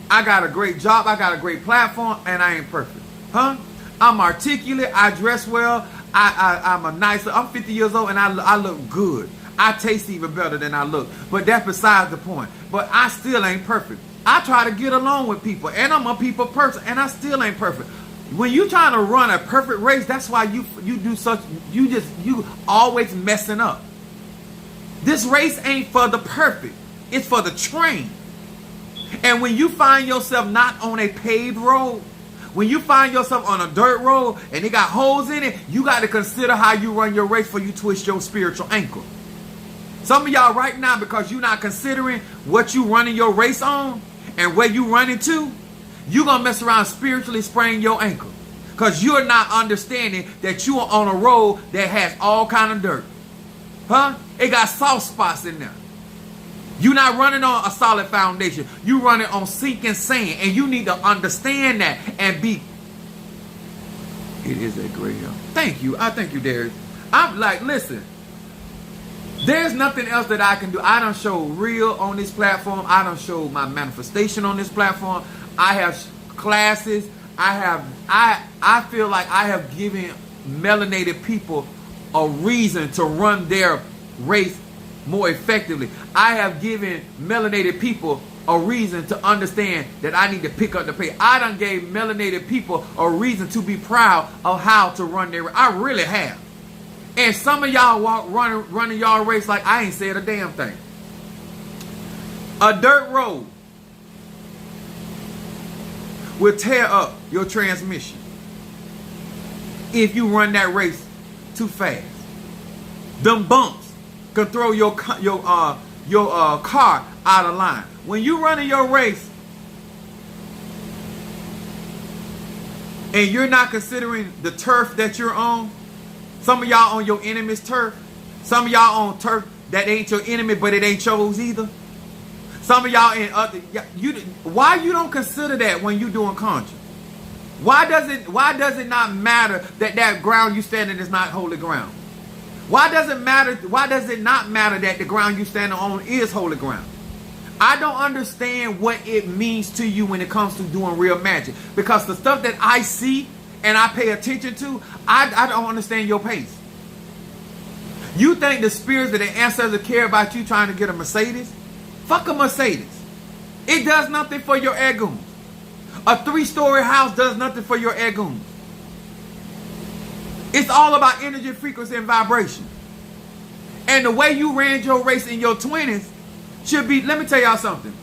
I got a great job, I got a great platform, and I ain't perfect. Huh? I'm articulate, I dress well, I'm a nice, I'm 50 years old, and I look good. I taste even better than I look. But that's besides the point. But I still ain't perfect. I try to get along with people, and I'm a people person, and I still ain't perfect. When you trying to run a perfect race, that's why you always messing up. This race ain't for the perfect. It's for the trained. And when you find yourself not on a paved road, when you find yourself on a dirt road and it got holes in it, you got to consider how you run your race before you twist your spiritual ankle. Some of y'all right now, because you're not considering what you running your race on and where you running to, you're going to mess around spiritually spraining your ankle. Because you're not understanding that you are on a road that has all kind of dirt. Huh? It got soft spots in there. You're not running on a solid foundation. You're running on sinking sand. And you need to understand that and be. It is a great help. Thank you. I thank you, Darius. I'm like, listen. There's nothing else that I can do. I don't show real on this platform. I don't show my manifestation on this platform. I have classes. I feel like I have given melanated people a reason to run their race more effectively. I have given melanated people a reason to understand that I need to pick up the pace. I done gave melanated people a reason to be proud of how to run their race. I really have. And some of y'all running y'all race like I ain't said a damn thing. A dirt road will tear up your transmission if you run that race too fast. Them bumps can throw your car out of line. When you running your race, and you're not considering the turf that you're on. Some of y'all on your enemy's turf. Some of y'all on turf that ain't your enemy, but it ain't yours either. Some of y'all in other. Why you don't consider that when you doing conscience? Why does it not matter that ground you standing is not holy ground? Why does it matter? Why does it not matter that the ground you standing on is holy ground? I don't understand what it means to you when it comes to doing real magic, because the stuff that I see and I pay attention to, I don't understand your pace. You think the spirits that the ancestors care about you trying to get a Mercedes? Fuck a Mercedes. It does nothing for your egoons. A 3-story house does nothing for your egoons. It's all about energy, frequency, and vibration. And the way you ran your race in your 20s should be, let me tell y'all something.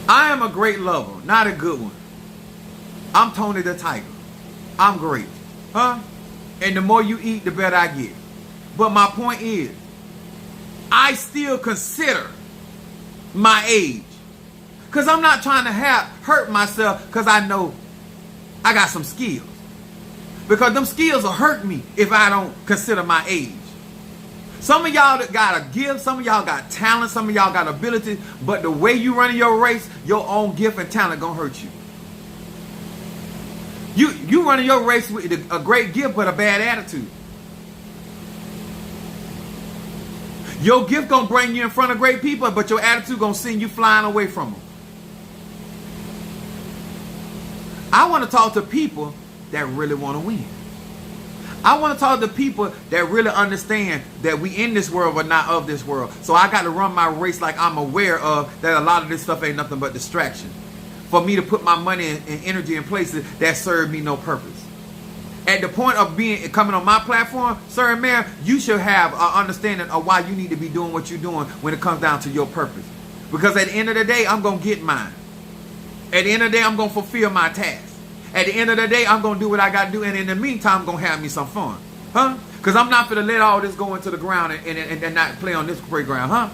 I am a great lover, not a good one. I'm Tony the Tiger. I'm great. Huh? And the more you eat, the better I get. But my point is, I still consider my age. Because I'm not trying to hurt myself because I know I got some skills. Because them skills will hurt me if I don't consider my age. Some of y'all got a gift, some of y'all got talent, some of y'all got ability, but the way you running your race, your own gift and talent gonna hurt you. You running your race with a great gift but a bad attitude. Your gift gonna bring you in front of great people, but your attitude gonna send you flying away from them. I want to talk to people that really want to win. I want to talk to people that really understand that we in this world but not of this world. So I got to run my race like I'm aware of that a lot of this stuff ain't nothing but distraction. For me to put my money and energy in places that serve me no purpose. At the point of coming on my platform, sir and ma'am, you should have an understanding of why you need to be doing what you're doing when it comes down to your purpose. Because at the end of the day, I'm going to get mine. At the end of the day, I'm going to fulfill my task. At the end of the day, I'm going to do what I got to do. And in the meantime, I'm going to have me some fun. Huh? Because I'm not going to let all this go into the ground and not play on this playground. Huh?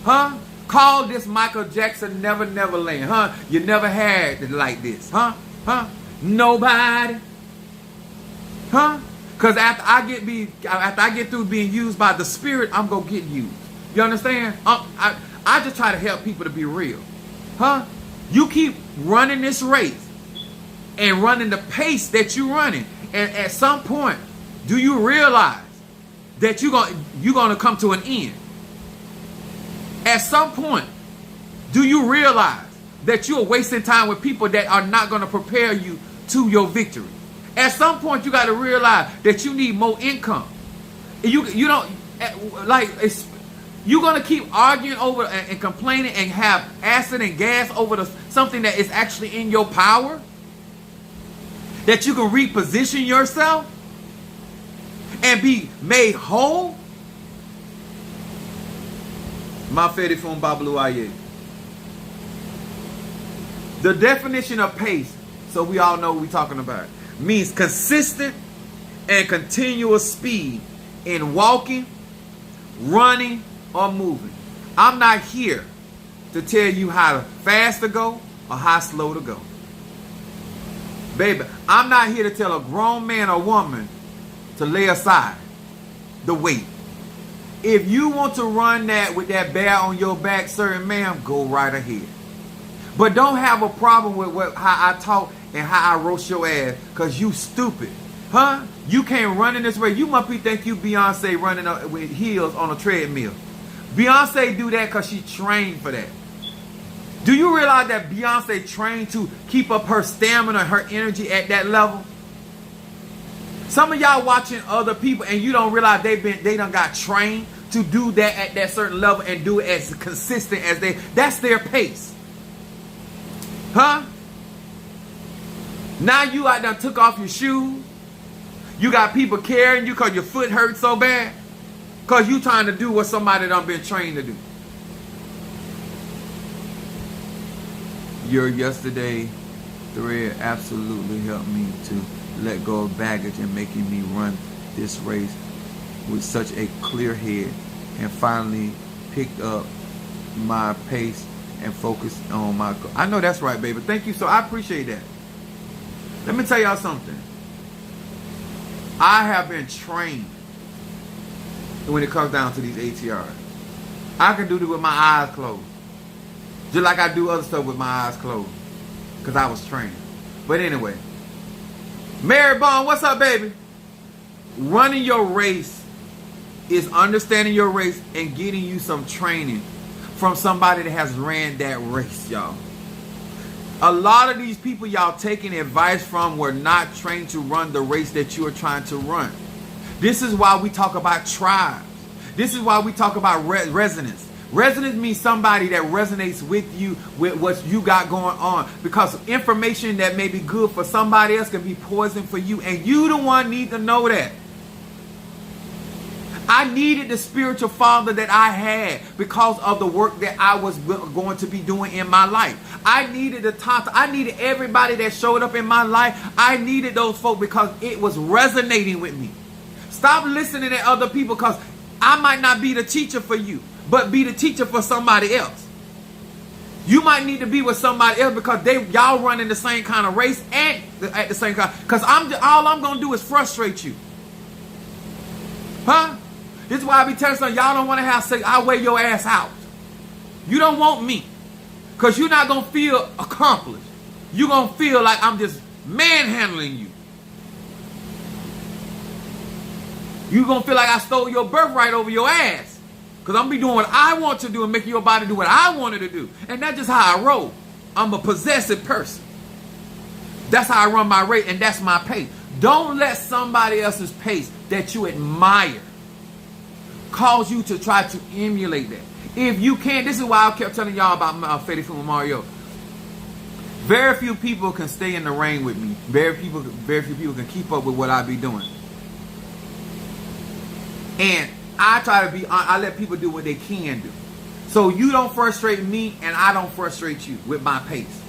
Huh? Call this Michael Jackson Never Never Land. Huh? You never had it like this. Huh? Huh? Nobody. Huh? Because after I get through being used by the Spirit, I'm going to get used. You understand? I just try to help people to be real. Huh? You keep running this race and running the pace that you're running. And at some point, do you realize that you're going to come to an end? At some point, do you realize that you're wasting time with people that are not going to prepare you to your victory? At some point, you got to realize that you need more income. You don't, like, you're going to keep arguing over and complaining and have acid and gas over something that is actually in your power? That you can reposition yourself and be made whole? Mafedi from Babalu Aye. The definition of pace, so we all know what we're talking about, means consistent and continuous speed in walking, running, or moving. I'm not here to tell you how fast to go or how slow to go. Baby, I'm not here to tell a grown man or woman to lay aside the weight. If you want to run that with that bear on your back, sir and ma'am, go right ahead. But don't have a problem with how I talk and how I roast your ass, because you stupid. Huh? You can't run in this way. You must think you Beyonce running up with heels on a treadmill. Beyonce do that because she trained for that. Do you realize that Beyonce trained to keep up her stamina, her energy at that level? Some of y'all watching other people and you don't realize they done got trained to do that at that certain level and do it as consistent as that's their pace. Huh? Now you out there took off your shoes. You got people carrying you because your foot hurts so bad. Because you trying to do what somebody done been trained to do. Your yesterday thread absolutely helped me to let go of baggage and making me run this race with such a clear head, and finally picked up my pace and focused on my goal. I know that's right, baby. Thank you. So I appreciate that. Let me tell y'all something. I have been trained when it comes down to these ATRs. I can do this with my eyes closed. Just like I do other stuff with my eyes closed. Because I was trained. But anyway. Mary Bond, what's up, baby? Running your race is understanding your race and getting you some training from somebody that has ran that race, y'all. A lot of these people y'all taking advice from were not trained to run the race that you are trying to run. This is why we talk about tribes. This is why we talk about resonance. Resonance means somebody that resonates with you, with what you got going on. Because information that may be good for somebody else can be poison for you. And you the one need to know that. I needed the spiritual father that I had because of the work that I was going to be doing in my life. I needed the top. I needed everybody that showed up in my life. I needed those folk because it was resonating with me. Stop listening to other people, because I might not be the teacher for you, but be the teacher for somebody else. You might need to be with somebody else because y'all running the same kind of race and at the same time. Because all I'm going to do is frustrate you. Huh? This is why I be telling some y'all don't want to have sex. I'll wear your ass out. You don't want me. Because you're not going to feel accomplished. You're going to feel like I'm just manhandling you. You're going to feel like I stole your birthright over your ass. Because I'm going to be doing what I want to do and making your body do what I wanted to do. And that's just how I roll. I'm a possessive person. That's how I run my race, and that's my pace. Don't let somebody else's pace that you admire cause you to try to emulate that. If you can't, this is why I kept telling y'all about Fede Fu Mario. Very few people can stay in the ring with me. Very few people can keep up with what I be doing. And I try to be, I let people do what they can do. So you don't frustrate me and I don't frustrate you with my pace.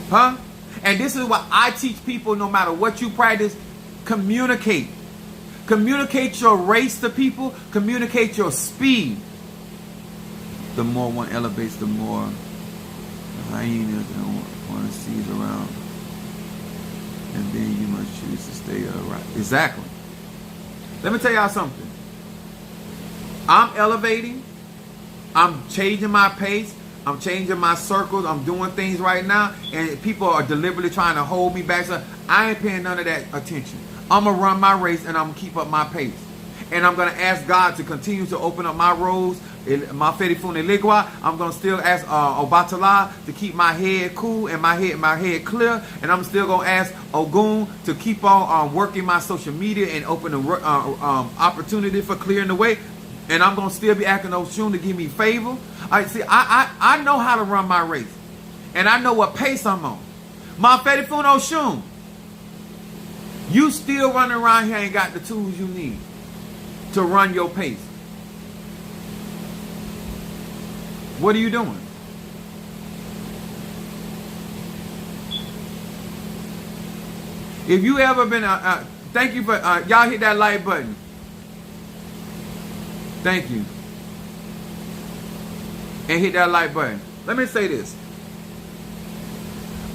Huh? And this is what I teach people, no matter what you practice, communicate. Communicate your race to people. Communicate your speed. The more one elevates, the more the hyenas and one sees around. And then you must choose to stay upright. Exactly. Let me tell y'all something. I'm elevating. I'm changing my pace. I'm changing my circles. I'm doing things right now. And people are deliberately trying to hold me back. So I ain't paying none of that attention. I'm going to run my race and I'm going to keep up my pace. And I'm going to ask God to continue to open up my roads, my Fede Fu Neligwa. I'm going to still ask Obatala to keep my head cool and my head clear. And I'm still going to ask Ogun to keep on working my social media and open the opportunity for clearing the way. And I'm going to still be asking Oshun to give me favor. I know how to run my race. And I know what pace I'm on. My Fede Fu Oshun. You still running around here and got the tools you need to run your pace. What are you doing? If you ever been, thank you for, y'all hit that like button. Thank you. And hit that like button. Let me say this.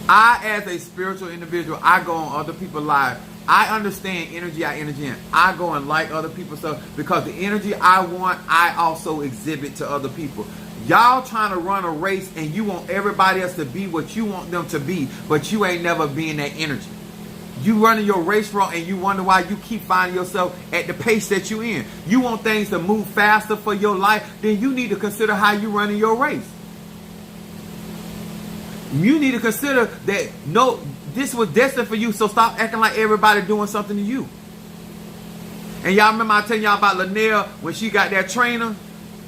I, as a spiritual individual, I go on other people's lives. I understand energy out, energy in. I go and like other people's stuff because the energy I want, I also exhibit to other people. Y'all trying to run a race and you want everybody else to be what you want them to be, but you ain't never been that energy. You running your race wrong and you wonder why you keep finding yourself at the pace that you in. You want things to move faster for your life, then you need to consider how you running your race. You need to consider that, no, this was destined for you, so stop acting like everybody doing something to you. And y'all remember I telling y'all about Linnell when she got that trainer?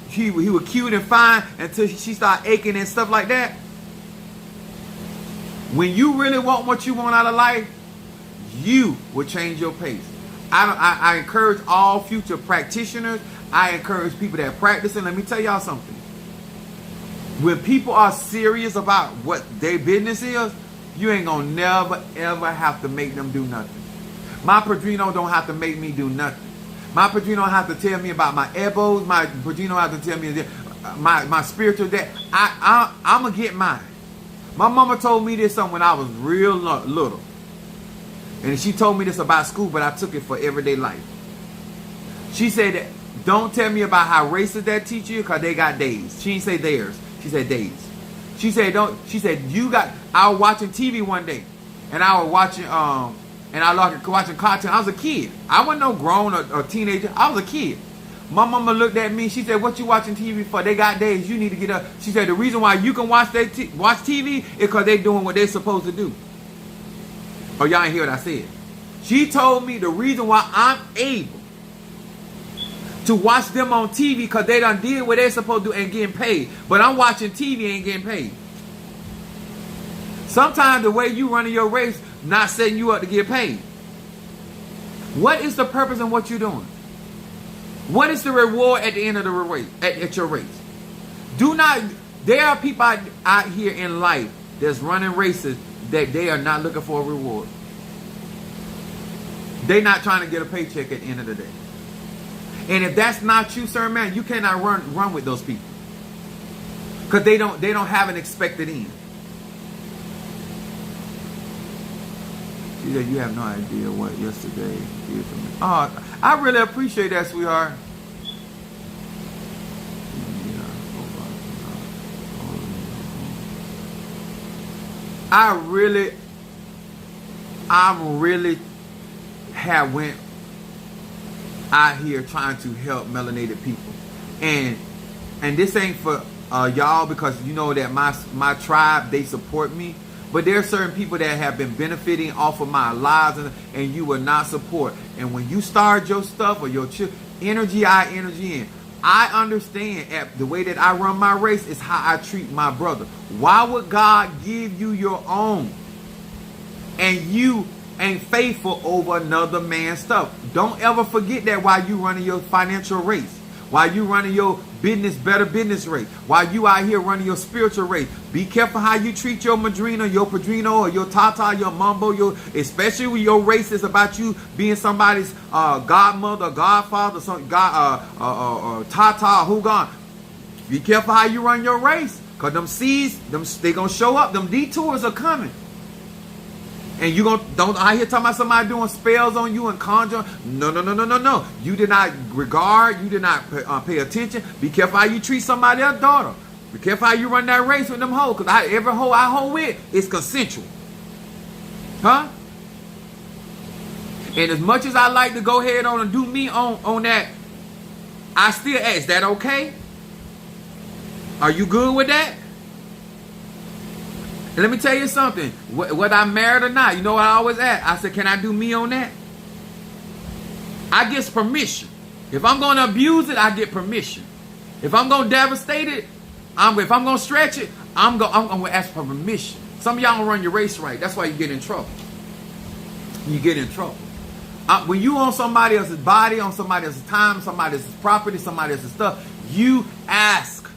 He was cute and fine until she started aching and stuff like that. When you really want what you want out of life, you will change your pace. I encourage all future practitioners. I encourage people that are practicing. Let me tell y'all something. When people are serious about what their business is, you ain't gonna never ever have to make them do nothing. My Padrino don't have to make me do nothing. My Padrino don't have to tell me about my elbows. My Padrino have to tell me my spiritual dad. I'm gonna get mine. My mama told me this something when I was real little. And she told me this about school, but I took it for everyday life. She said that, don't tell me about how racist that teacher is, because they got days. She didn't say theirs. She said days. She said, I was watching TV one day, and I was watching, and I liked watching cartoons. I was a kid. I wasn't no grown or teenager. I was a kid. My mama looked at me. She said, what you watching TV for? They got days. You need to get up. She said, the reason why you can watch TV is because they doing what they're supposed to do. Oh, y'all ain't hear what I said. She told me the reason why I'm able to watch them on TV because they done did what they're supposed to do and getting paid. But I'm watching TV and ain't getting paid. Sometimes the way you running your race not setting you up to get paid. What is the purpose in what you're doing? What is the reward at the end of the race? At your race? There are people out here in life that's running races that they are not looking for a reward. They're not trying to get a paycheck at the end of the day. And if that's not you, sir, man, you cannot run with those people. Because they don't have an expected end. She said, you have no idea what yesterday did for me. Oh, I really appreciate that, sweetheart. I'm really have went out here trying to help melanated people, and this ain't for y'all, because you know that my tribe, they support me, but there are certain people that have been benefiting off of my lives, and you will not support. And when you start your stuff or your energy out, energy in, I understand the way that I run my race is how I treat my brother. Why would God give you your own and you ain't faithful over another man's stuff? Don't ever forget that while you running your financial race, while you running your better business race, while you out here running your spiritual race. Be careful how you treat your madrina, your padrino, or your tata, your mambo, especially when your race is about you being somebody's godmother, godfather, tata, who gone. Be careful how you run your race, because them seeds, they gonna show up. Them detours are coming. And you don't I hear talking about somebody doing spells on you and conjure. No. You did not regard. You did not pay attention. Be careful how you treat somebody else's daughter. Be careful how you run that race with them hoes. Because every hoe I hoe with is consensual. Huh? And as much as I like to go ahead on and do me on that, I still ask, is that okay? Are you good with that? And let me tell you something. Whether I'm married or not, you know what I always ask? I said, can I do me on that? I get permission. If I'm going to abuse it, I get permission. If I'm going to devastate it, if I'm going to stretch it, I'm going to ask for permission. Some of y'all don't run your race right. That's why you get in trouble. You get in trouble. When you on somebody else's body, on somebody else's time, somebody else's property, somebody else's stuff, you ask.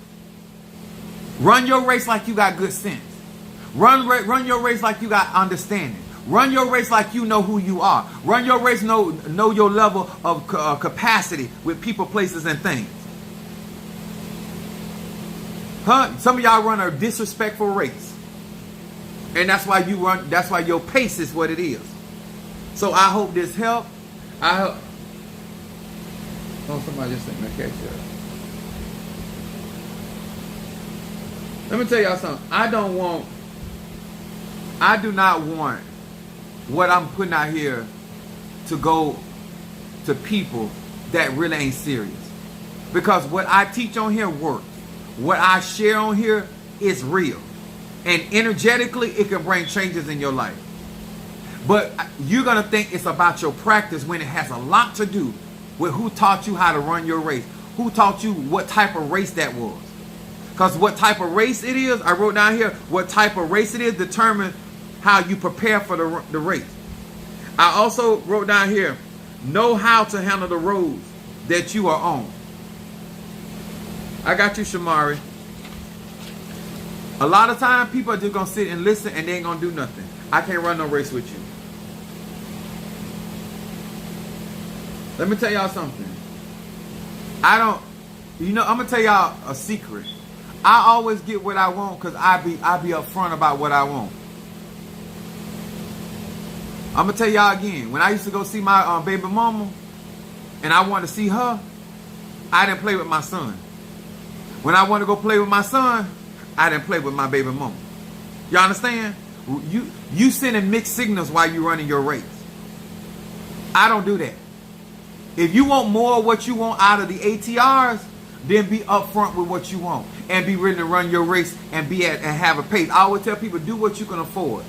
Run your race like you got good sense. Run your race like you got understanding. Run your race like you know who you are. Run your race, know your level of capacity with people, places, and things. Huh? Some of y'all run a disrespectful race, and that's why you run. That's why your pace is what it is. So I hope this helped. I hope. Oh, somebody just sent me a catch up. Let me tell y'all something. I do not want what I'm putting out here to go to people that really ain't serious. Because what I teach on here works. What I share on here is real. And energetically, it can bring changes in your life. But you're going to think it's about your practice when it has a lot to do with who taught you how to run your race. Who taught you what type of race that was. Because what type of race it is, I wrote down here, what type of race it is determines how you prepare for the race. I also wrote down here, know how to handle the roads that you are on. I got you, Shamari. A lot of time, people are just going to sit and listen and they ain't going to do nothing. I can't run no race with you. Let me tell y'all something. I'm going to tell y'all a secret. I always get what I want because I be upfront about what I want. I'm gonna tell y'all again. When I used to go see my baby mama, and I wanted to see her, I didn't play with my son. When I want to go play with my son, I didn't play with my baby mama. You understand? You sending mixed signals while you running your race. I don't do that. If you want more of what you want out of the ATRs, then be upfront with what you want and be ready to run your race and have a pace. I always tell people, do what you can afford.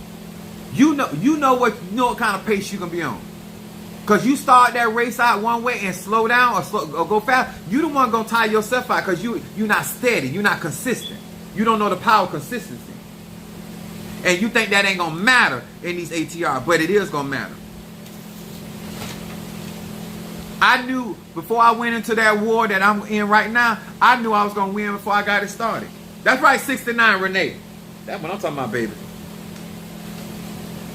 You know what kind of pace you can be on. Because you start that race out one way and slow down or go fast, you the one gonna tire yourself out because you're not steady, you're not consistent. You don't know the power of consistency. And you think that ain't gonna matter in these ATR, but it is gonna matter. I knew before I went into that war that I'm in right now, I knew I was gonna win before I got it started. That's right, 69, Renee. That's what I'm talking about, baby.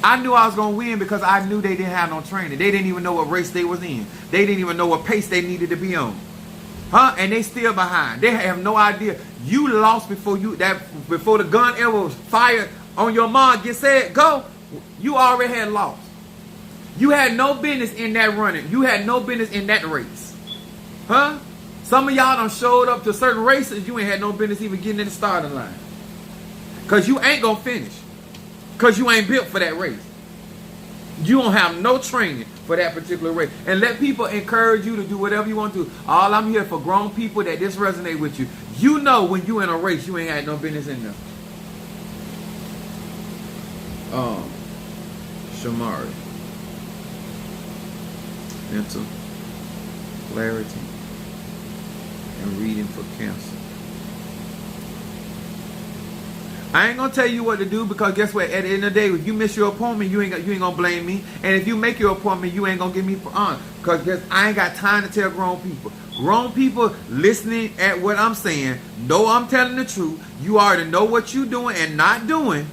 I knew I was going to win because I knew they didn't have no training. They didn't even know what race they was in. They didn't even know what pace they needed to be on. Huh? And they still behind. They have no idea. You lost before the gun ever was fired on your mark, get set, go. You already had lost. You had no business in that running. You had no business in that race. Huh? Some of y'all done showed up to certain races. You ain't had no business even getting in the starting line. Because you ain't going to finish. Because you ain't built for that race. You don't have no training for that particular race. And let people encourage you to do whatever you want to do. All I'm here for grown people that this resonate with you. You know when you in a race, you ain't had no business in there. Shamari. Mental clarity and reading for cancer. I ain't gonna tell you what to do because guess what? At the end of the day, if you miss your appointment, you ain't gonna blame me. And if you make your appointment, you ain't gonna give me on. Because I ain't got time to tell grown people. Grown people listening at what I'm saying, know I'm telling the truth. You already know what you doing and not doing,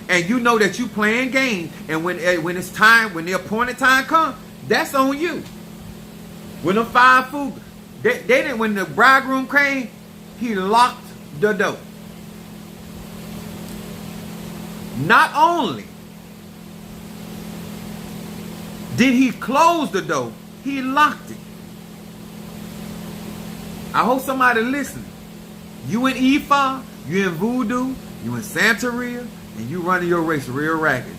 and you know that you playing games. And when it's time, when the appointed time comes, that's on you. When the 5 food, they didn't. When the bridegroom came, he locked the door. Not only did he close the door, he locked it. I hope somebody listening. You in Ifa, you in Voodoo, you in Santeria, and you running your race real ragged.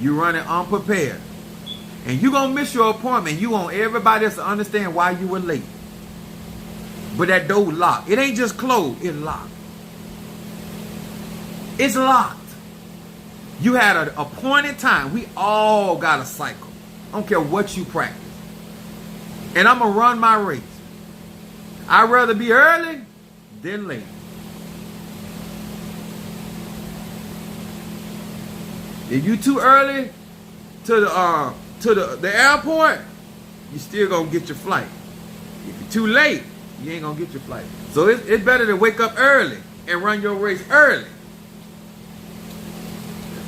You running unprepared. And you going to miss your appointment. You want everybody else to understand why you were late. But that door locked. It ain't just closed, it's locked. It's locked. You had an appointed time. We all got a cycle. I don't care what you practice. And I'm going to run my race. I'd rather be early than late. If you too early to the airport, you still going to get your flight. If you're too late, you ain't going to get your flight. So it's better to wake up early and run your race early.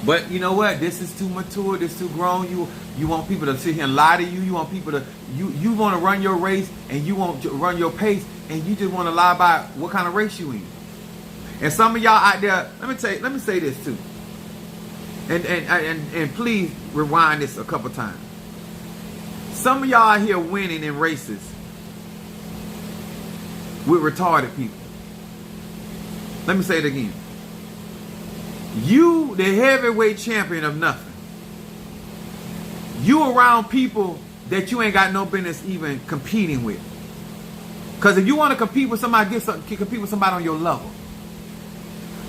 But you know what? This is too mature. This is too grown. You want people to sit here and lie to you. You want people to you want to run your race and you want to run your pace and you just want to lie about what kind of race you in. And some of y'all out there, let me say this too. And please rewind this a couple times. Some of y'all out here winning in races with retarded people. Let me say it again. You, the heavyweight champion of nothing. You around people that you ain't got no business even competing with. Because if you want to compete with somebody, compete with somebody on your level.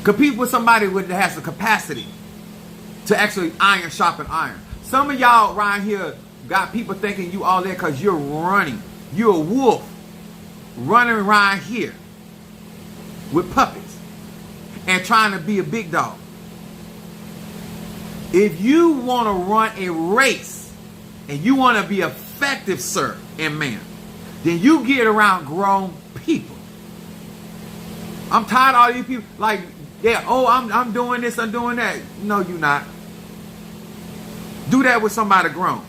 Compete with somebody that has the capacity to actually iron sharpen iron. Some of y'all around here got people thinking you all there because you're running. You're a wolf running around here with puppies and trying to be a big dog. If you want to run a race and you want to be effective, sir and ma'am, then you get around grown people. I'm tired of all these people like, yeah, oh, I'm doing this, I'm doing that. No, you're not. Do that with somebody grown.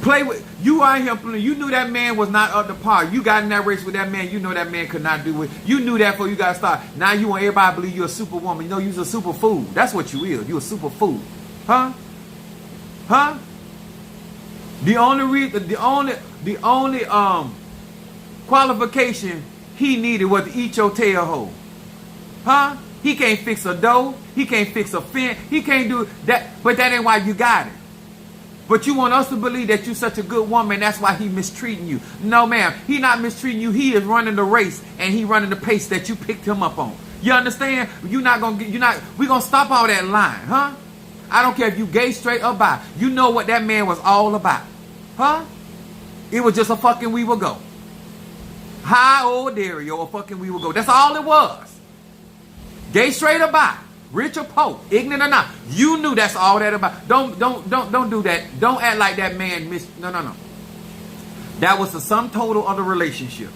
Play with, you out here playing. You knew that man was not up to par. You got in that race with that man. You know that man could not do it. You knew that before you got started. Now you want everybody to believe you're a superwoman. You know you're a super fool. That's what you is. You're a super fool. Huh? Huh? The only reason, the only qualification he needed was to eat your tail hole. Huh? He can't fix a door. He can't fix a fence. He can't do that. But that ain't why you got it. But you want us to believe that you're such a good woman. That's why he mistreating you. No, ma'am. He not mistreating you. He is running the race and he running the pace that you picked him up on. You understand? We're gonna stop all that lying, huh? I don't care if you gay, straight, or bi. You know what that man was all about. Huh? It was just a fucking we will go. High or Dario or fucking we will go. That's all it was. Gay, straight, or bi. Rich or poor. Ignorant or not. You knew that's all that about. Don't do that. Don't act like that man missed. No. That was the sum total of the relationship.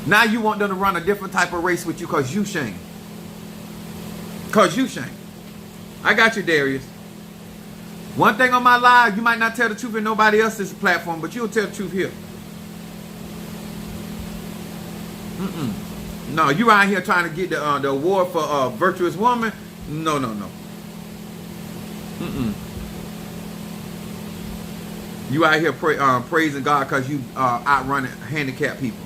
Now you want them to run a different type of race with you because you shame. Because you shame. I got you, Darius. One thing on my live, you might not tell the truth in nobody else's platform, but you'll tell the truth here. No, you out here trying to get the award for virtuous woman. No. You out here praising God because you outrunning handicapped people.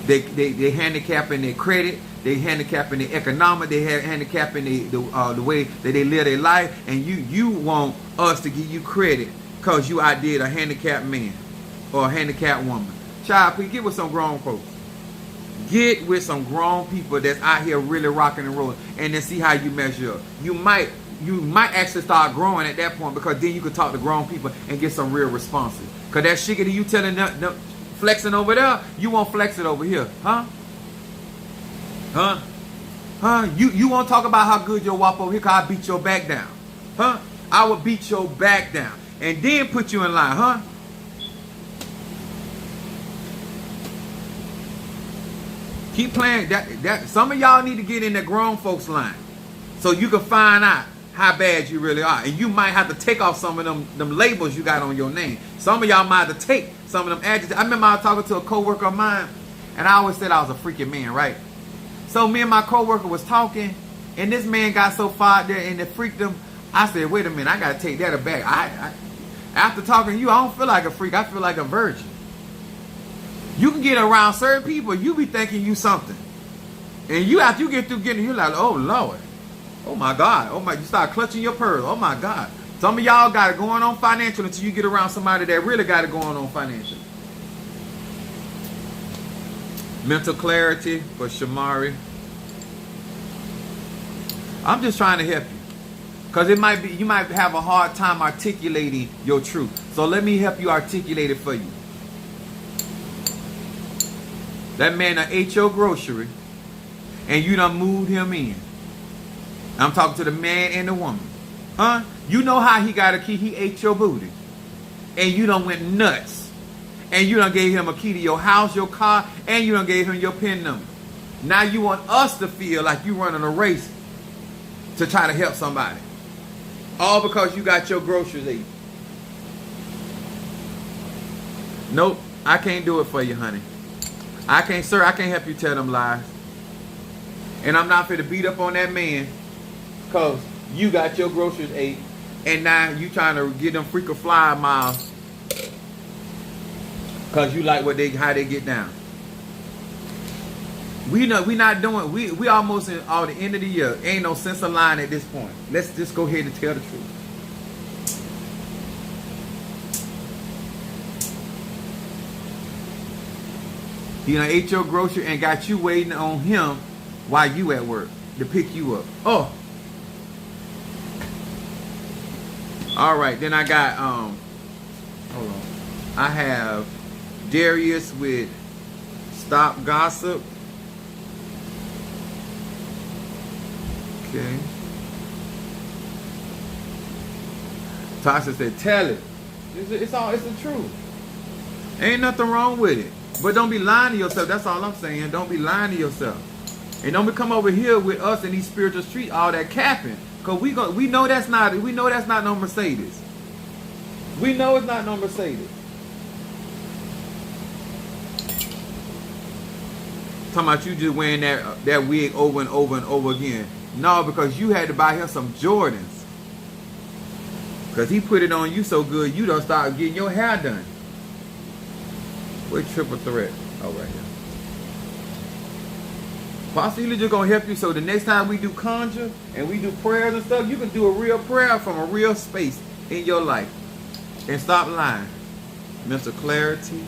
They handicapping their credit. They handicapping their economic. They handicapping the way that they live their life. And you want us to give you credit because you outdid a handicapped man or a handicapped woman. Child, please get with some grown folks. Get with some grown people that's out here really rocking and rolling, and then see how you measure up. You might actually start growing at that point, because then you can talk to grown people and get some real responses. Because that shiggity you telling them flexing over there, you won't flex it over here, huh? You won't talk about how good your wop over here because I beat your back down, huh? I will beat your back down and then put you in line, huh? Keep playing that. Some of y'all need to get in the grown folks line so you can find out how bad you really are. And you might have to take off some of them labels you got on your name. Some of y'all might have to take some of them adjectives. I remember I was talking to a coworker of mine, and I always said I was a freaking man, right? So me and my coworker was talking, and this man got so far out there and it freaked him. I said, wait a minute, I gotta take that back. I after talking to you, I don't feel like a freak. I feel like a virgin. You can get around certain people, you be thinking you something. And you, after you get through getting, you're like, oh Lord. Oh my God. Oh my, you start clutching your pearls. Oh my God. Some of y'all got it going on financial until you get around somebody that really got it going on financial. Mental clarity for Shamari. I'm just trying to help you. Because it might be, you might have a hard time articulating your truth. So let me help you articulate it for you. That man done ate your grocery and you done moved him in. I'm talking to the man and the woman. Huh? You know how he got a key. He ate your booty. And you done went nuts. And you done gave him a key to your house, your car, and you done gave him your PIN number. Now you want us to feel like you running a race to try to help somebody. All because you got your groceries ate. Nope, I can't do it for you, honey. I can't, sir, I can't help you tell them lies. And I'm not fit to beat up on that man because you got your groceries ate and now you trying to get them freaking flyer miles because you like how they get down. We not doing, we almost in the end of the year. Ain't no sense of lying at this point. Let's just go ahead and tell the truth. He done ate your grocery and got you waiting on him while you at work to pick you up. Oh. All right, then I got, hold on. I have Darius with Stop Gossip. Okay. Tasha said, tell it. It's the truth. Ain't nothing wrong with it. But don't be lying to yourself. That's all I'm saying. Don't be lying to yourself. And don't be come over here with us in these spiritual streets, all that capping. Cause we know that's not no Mercedes. We know it's not no Mercedes. Talking about you just wearing that wig over and over and over again. No, because you had to buy him some Jordans. Because he put it on you so good, you don't start getting your hair done. Where's triple threat? Oh, right here. Apostle Ely just going to help you so the next time we do conjure and we do prayers and stuff, you can do a real prayer from a real space in your life. And stop lying. Mental clarity.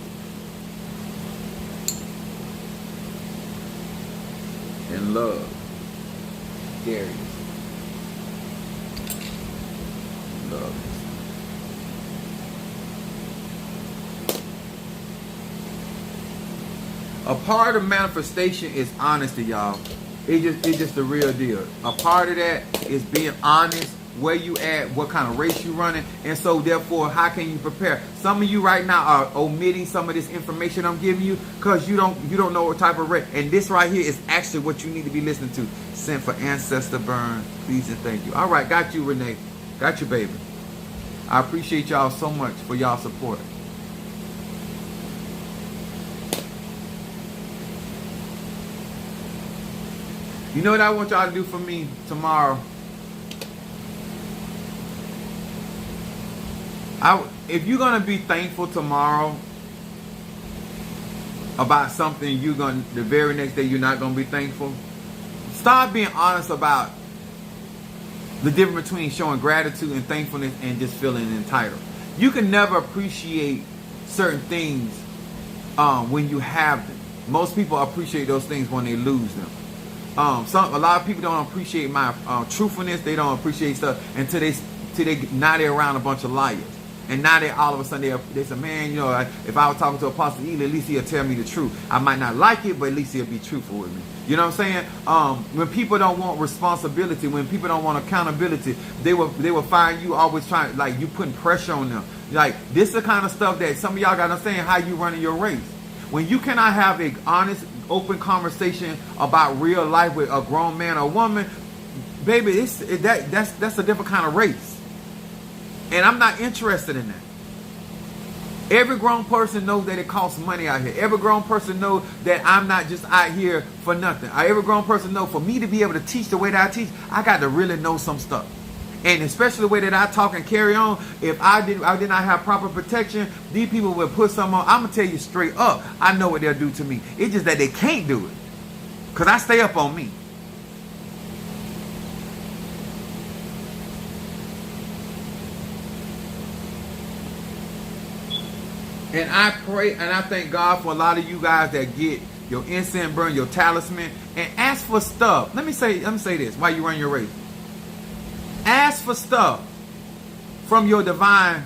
And love. Darius. Love. A part of manifestation is honesty, y'all. It's just the real deal. A part of that is being honest, where you at, what kind of race you running, and so therefore, how can you prepare? Some of you right now are omitting some of this information I'm giving you because you don't know what type of race. And this right here is actually what you need to be listening to. Sent for Ancestor Burn. Please and thank you. All right, got you, Renee. Got you, baby. I appreciate y'all so much for y'all support. You know what I want y'all to do for me tomorrow? If you're going to be thankful tomorrow about something the very next day you're not going to be thankful, start being honest about the difference between showing gratitude and thankfulness and just feeling entitled. You can never appreciate certain things when you have them. Most people appreciate those things when they lose them. A lot of people don't appreciate my truthfulness. They don't appreciate stuff until now they're around a bunch of liars. And now they all of a sudden they say, man, if I was talking to Apostle Ely, at least he'll tell me the truth. I might not like it, but at least he'll be truthful with me. You know what I'm saying? When people don't want responsibility, when people don't want accountability, they will find you always trying, like, you putting pressure on them. Like, this is the kind of stuff that some of y'all got to understand how you running your race. When you cannot have an honest, open conversation about real life with a grown man or woman, baby, that's a different kind of race. And I'm not interested in that. Every grown person knows that it costs money out here. Every grown person knows that I'm not just out here for nothing. Every grown person knows for me to be able to teach the way that I teach, I got to really know some stuff. And especially the way that I talk and carry on, if I did not have proper protection, these people would put something on. I'm going to tell you straight up, I know what they'll do to me. It's just that they can't do it. Because I stay up on me. And I pray and I thank God for a lot of you guys that get your incense burn, your talisman, and ask for stuff. Let me say this while you run your race. Ask for stuff from your divine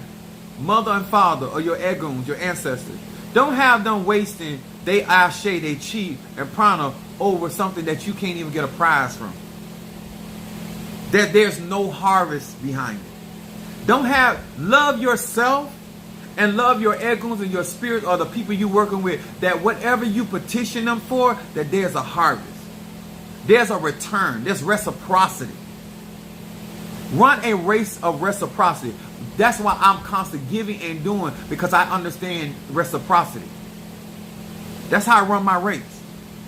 mother and father or your eguns, your ancestors. Don't have them wasting they ashe, they chi, and prana over something that you can't even get a prize from. That there's no harvest behind it. Love yourself and love your eguns and your spirit or the people you're working with, that whatever you petition them for, that there's a harvest. There's a return. There's reciprocity. Run a race of reciprocity. That's why I'm constantly giving and doing, because I understand reciprocity. That's how I run my race.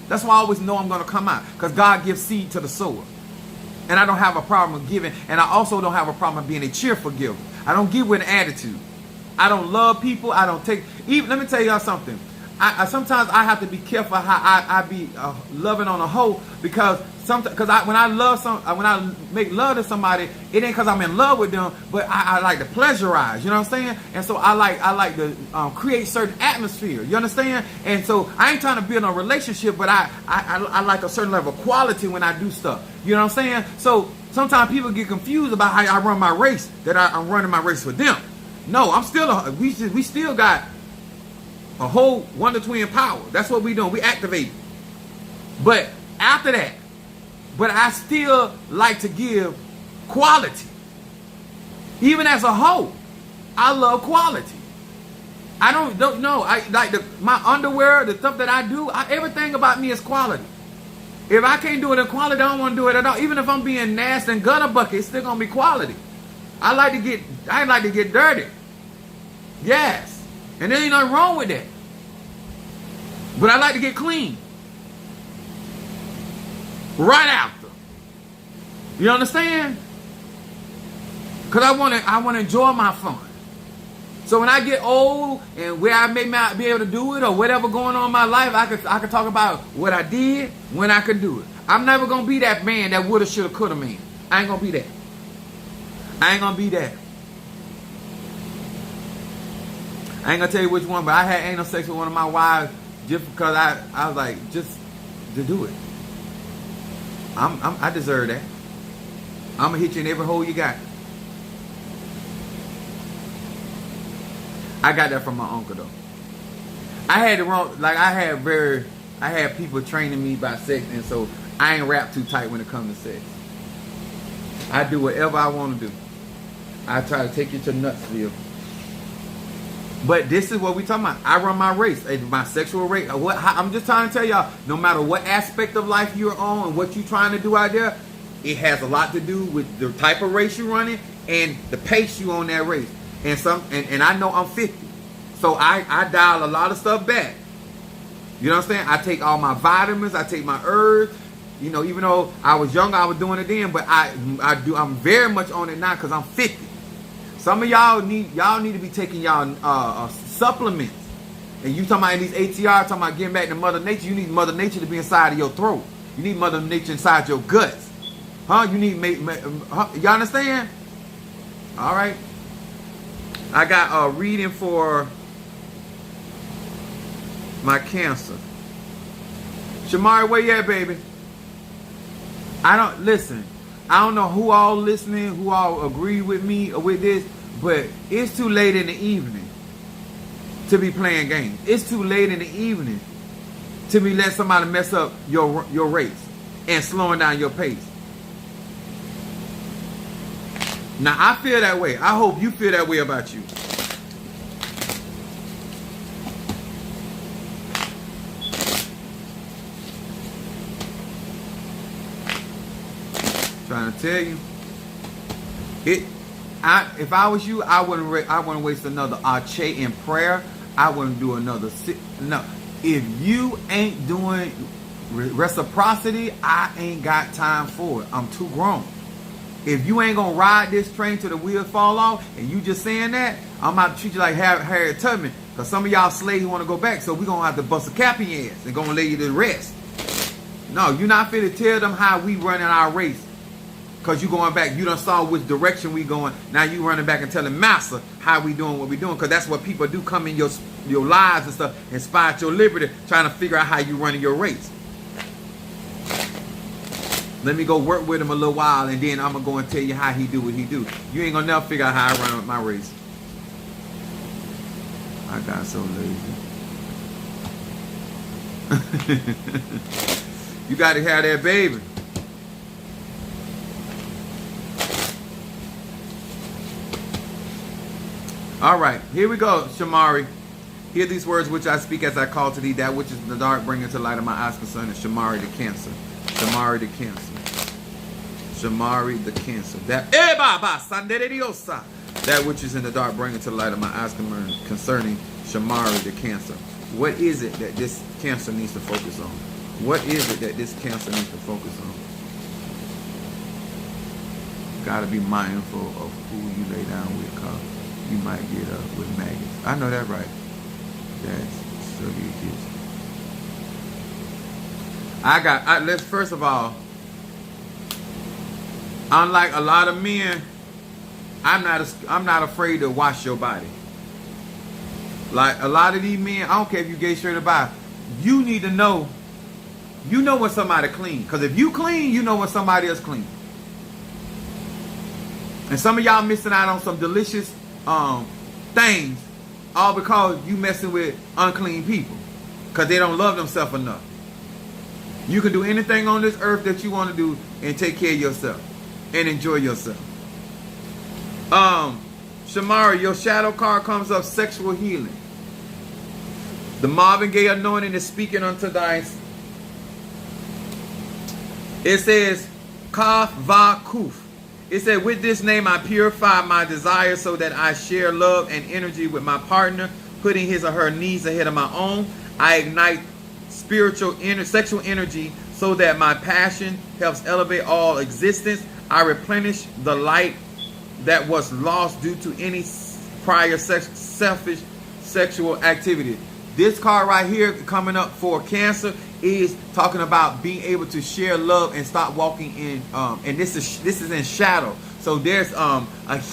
That's why I always know I'm going to come out, because God gives seed to the sower. And I don't have a problem with giving, and I also don't have a problem with being a cheerful giver. I don't give with an attitude. I don't love people. I don't take. Even let me tell y'all something. Sometimes I have to be careful how I be loving on a hoe, because when I make love to somebody, it ain't because I'm in love with them, but I like to pleasurize. You know what I'm saying? And so I like to create certain atmosphere. You understand? And so I ain't trying to build a relationship, but I like a certain level of quality when I do stuff. You know what I'm saying? So sometimes people get confused about how I run my race, that I'm running my race with them. No, we still got a whole Wonder Twin power. That's what we doing. We activate. But after that, I still like to give quality. Even as a whole, I love quality. I don't know. I like my underwear, the stuff that I do. Everything about me is quality. If I can't do it in quality, I don't want to do it at all. Even if I'm being nasty and gutter bucket, it's still gonna be quality. I like to get dirty. Yes. And there ain't nothing wrong with that. But I like to get clean. Right after. You understand? Because I want to enjoy my fun. So when I get old and where I may not be able to do it or whatever going on in my life, I could talk about what I did when I could do it. I'm never going to be that man that woulda, shoulda, coulda man. I ain't going to be that. I ain't going to be that. I ain't going to tell you which one, but I had anal sex with one of my wives just because I was like, just to do it. I deserve that. I'm going to hit you in every hole you got. I got that from my uncle though. I had the wrong, like I had people training me about sex, and so I ain't wrapped too tight when it comes to sex. I do whatever I want to do. I try to take you to Nutsville. But this is what we talking about. I run my race, my sexual race. I'm just trying to tell y'all, no matter what aspect of life you're on and what you're trying to do out there, it has a lot to do with the type of race you're running and the pace you on that race. And I know I'm 50. So I dial a lot of stuff back. You know what I'm saying? I take all my vitamins, I take my herbs. You know, even though I was younger, I was doing it then, but I'm very much on it now because I'm 50. Some of y'all need to be taking y'all supplements. And you talking about in these ATR, talking about getting back to Mother Nature, you need Mother Nature to be inside of your throat. You need Mother Nature inside your guts. Huh? You need, y'all understand? All right. I got a reading for my Cancer. Shamari, where you at, baby? I don't know who all listening, who all agree with me or with this, but it's too late in the evening to be playing games. It's too late in the evening to be letting somebody mess up your race and slowing down your pace. Now, I feel that way. I hope you feel that way about you. Trying to tell you, if I was you, I wouldn't waste another Ache in prayer. I wouldn't do another. No, if you ain't doing reciprocity, I ain't got time for it. I'm too grown. If you ain't gonna ride this train till the wheels fall off, and you just saying that, I'm about to treat you like Harriet Tubman, because some of y'all slaves want to go back, so we gonna have to bust a cap in your ass and gonna lay you to rest. No, you're not fit to tell them how we running our race. Because you going back, you done saw which direction we going. Now you running back and telling Massa how we doing what we doing. Because that's what people do, come in your lives and stuff and spy at your liberty, trying to figure out how you running your race. Let me go work with him a little while, and then I'm going to go and tell you how he do what he do. You ain't going to never figure out how I run my race. I got so lazy. You got to have that baby. All right, here we go, Shamari. Hear these words which I speak as I call to thee, that which is in the dark, bring into light of my eyes concerning Shamari the Cancer. Shamari the Cancer. Shamari the Cancer. That which is in the dark, bring into the light of my eyes concerning Shamari the Cancer. What is it that this Cancer needs to focus on? What is it that this Cancer needs to focus on? Gotta be mindful of who you lay down with, cause you might get up with maggots. I know that right. That's so good. Let's first of all, unlike a lot of men, I'm not afraid to wash your body. Like a lot of these men, I don't care if you gay, straight or bi, you need to know. You know when somebody clean, because if you clean, you know when somebody else clean. And some of y'all missing out on some delicious things, all because you messing with unclean people, because they don't love themselves enough. You can do anything on this earth that you want to do and take care of yourself and enjoy yourself. Shamari, your shadow card comes up, sexual healing. The Marvin Gaye anointing is speaking unto thy. It says, Kaf Va Kuf. It said, with this name I purify my desires so that I share love and energy with my partner, putting his or her needs ahead of my own. I ignite sexual energy so that my passion helps elevate all existence. I replenish the light that was lost due to any prior selfish sexual activity. This card right here coming up for Cancer is talking about being able to share love and stop walking in and this is in shadow. So there's a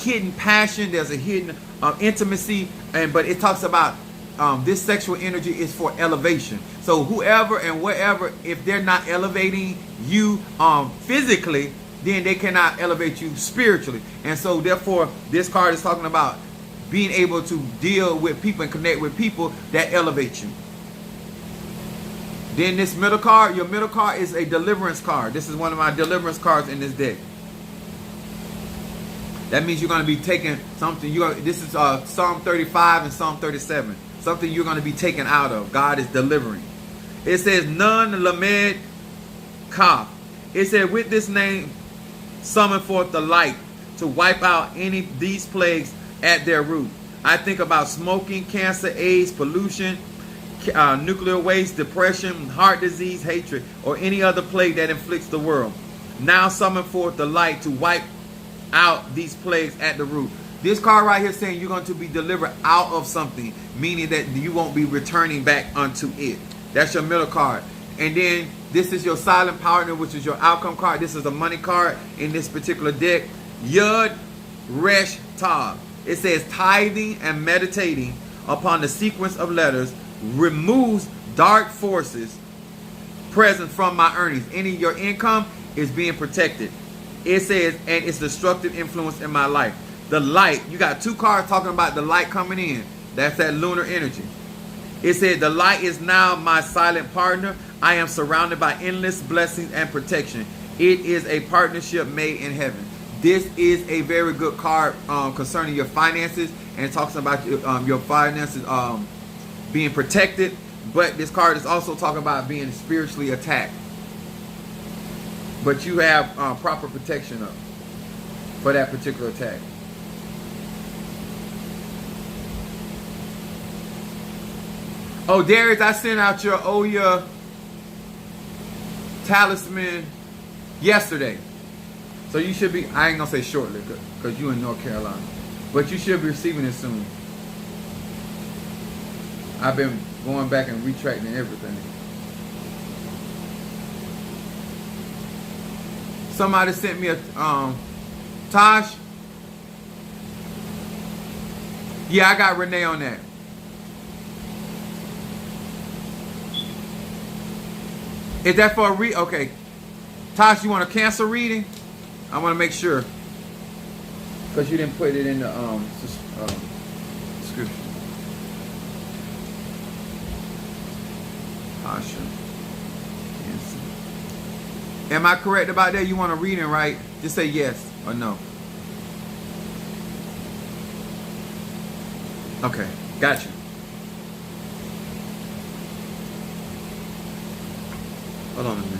hidden passion, there's a hidden intimacy, but it talks about this sexual energy is for elevation. So whoever and wherever, if they're not elevating you physically, then they cannot elevate you spiritually. And so therefore this card is talking about being able to deal with people and connect with people that elevate you. Then this middle card, your middle card is a deliverance card. This is one of my deliverance cards in this deck. That means you're going to be taking something. This is Psalm 35 and Psalm 37. Something you're going to be taken out of. God is delivering. It says, Nun Lamed Ka. It said, with this name, summon forth the light to wipe out any of these plagues at their root. I think about smoking, cancer, AIDS, pollution, nuclear waste, depression, heart disease, hatred, or any other plague that inflicts the world. Now summon forth the light to wipe out these plagues at the root. This card right here saying you're going to be delivered out of something, meaning that you won't be returning back unto it. That's your middle card. And then this is your silent partner, which is your outcome card. This is a money card in this particular deck. Yud Resh Tav. It says tithing and meditating upon the sequence of letters removes dark forces present from my earnings. Any of your income is being protected. It says, and it's destructive influence in my life. The light, you got two cards talking about the light coming in. That's that lunar energy. It said, the light is now my silent partner. I am surrounded by endless blessings and protection. It is a partnership made in heaven. This is a very good card concerning your finances, and it talks about your finances being protected. But this card is also talking about being spiritually attacked. But you have proper protection up for that particular attack. Oh, Darius, I sent out your Oya talisman yesterday. So you should be, I ain't going to say shortly because you in North Carolina. But you should be receiving it soon. I've been going back and retracting everything. Somebody sent me a, Tosh. Yeah, I got Renee on that. Is that for a read? Okay. Tosh, you want a Cancer reading? I want to make sure. Because you didn't put it in the description. Tasha. Cancer. Am I correct about that? You want a reading, right? Just say yes or no. Okay. Got you. Hold on a minute.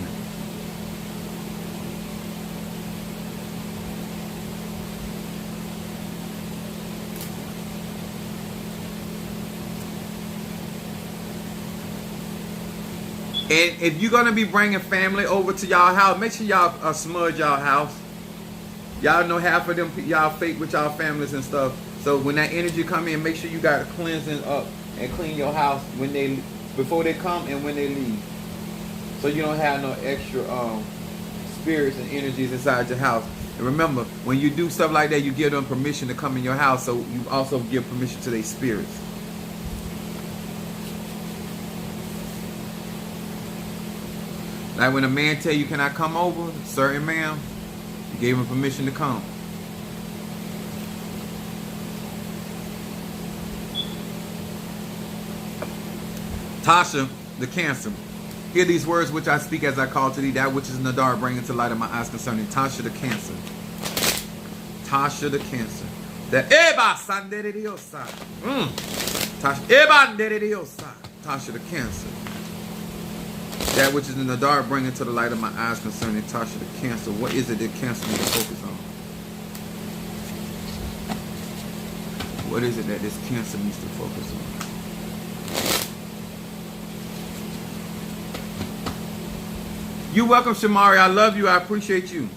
And if you're going to be bringing family over to y'all house, make sure y'all smudge y'all house. Y'all know half of them y'all fake with y'all families and stuff. So when that energy come in, make sure you got cleansing up and clean your house when they, before they come and when they leave. So you don't have no extra spirits and energies inside your house. And remember, when you do stuff like that, you give them permission to come in your house. So you also give permission to their spirits. Like when a man tell you, can I come over? Certain ma'am, you gave him permission to come. Tasha, the Cancer. Hear these words which I speak as I call to thee, that which is in the dark, bring into light of my eyes concerning Tasha the Cancer. Tasha the Cancer. The Eba Sanderidiosa. Tasha Eba Deridiosa. Tasha the Cancer. That which is in the dark, bring into the light of my eyes concerning Tasha the Cancer. What is it that Cancer needs to focus on? What is it that this Cancer needs to focus on? You're welcome, Shamari. I love you. I appreciate you.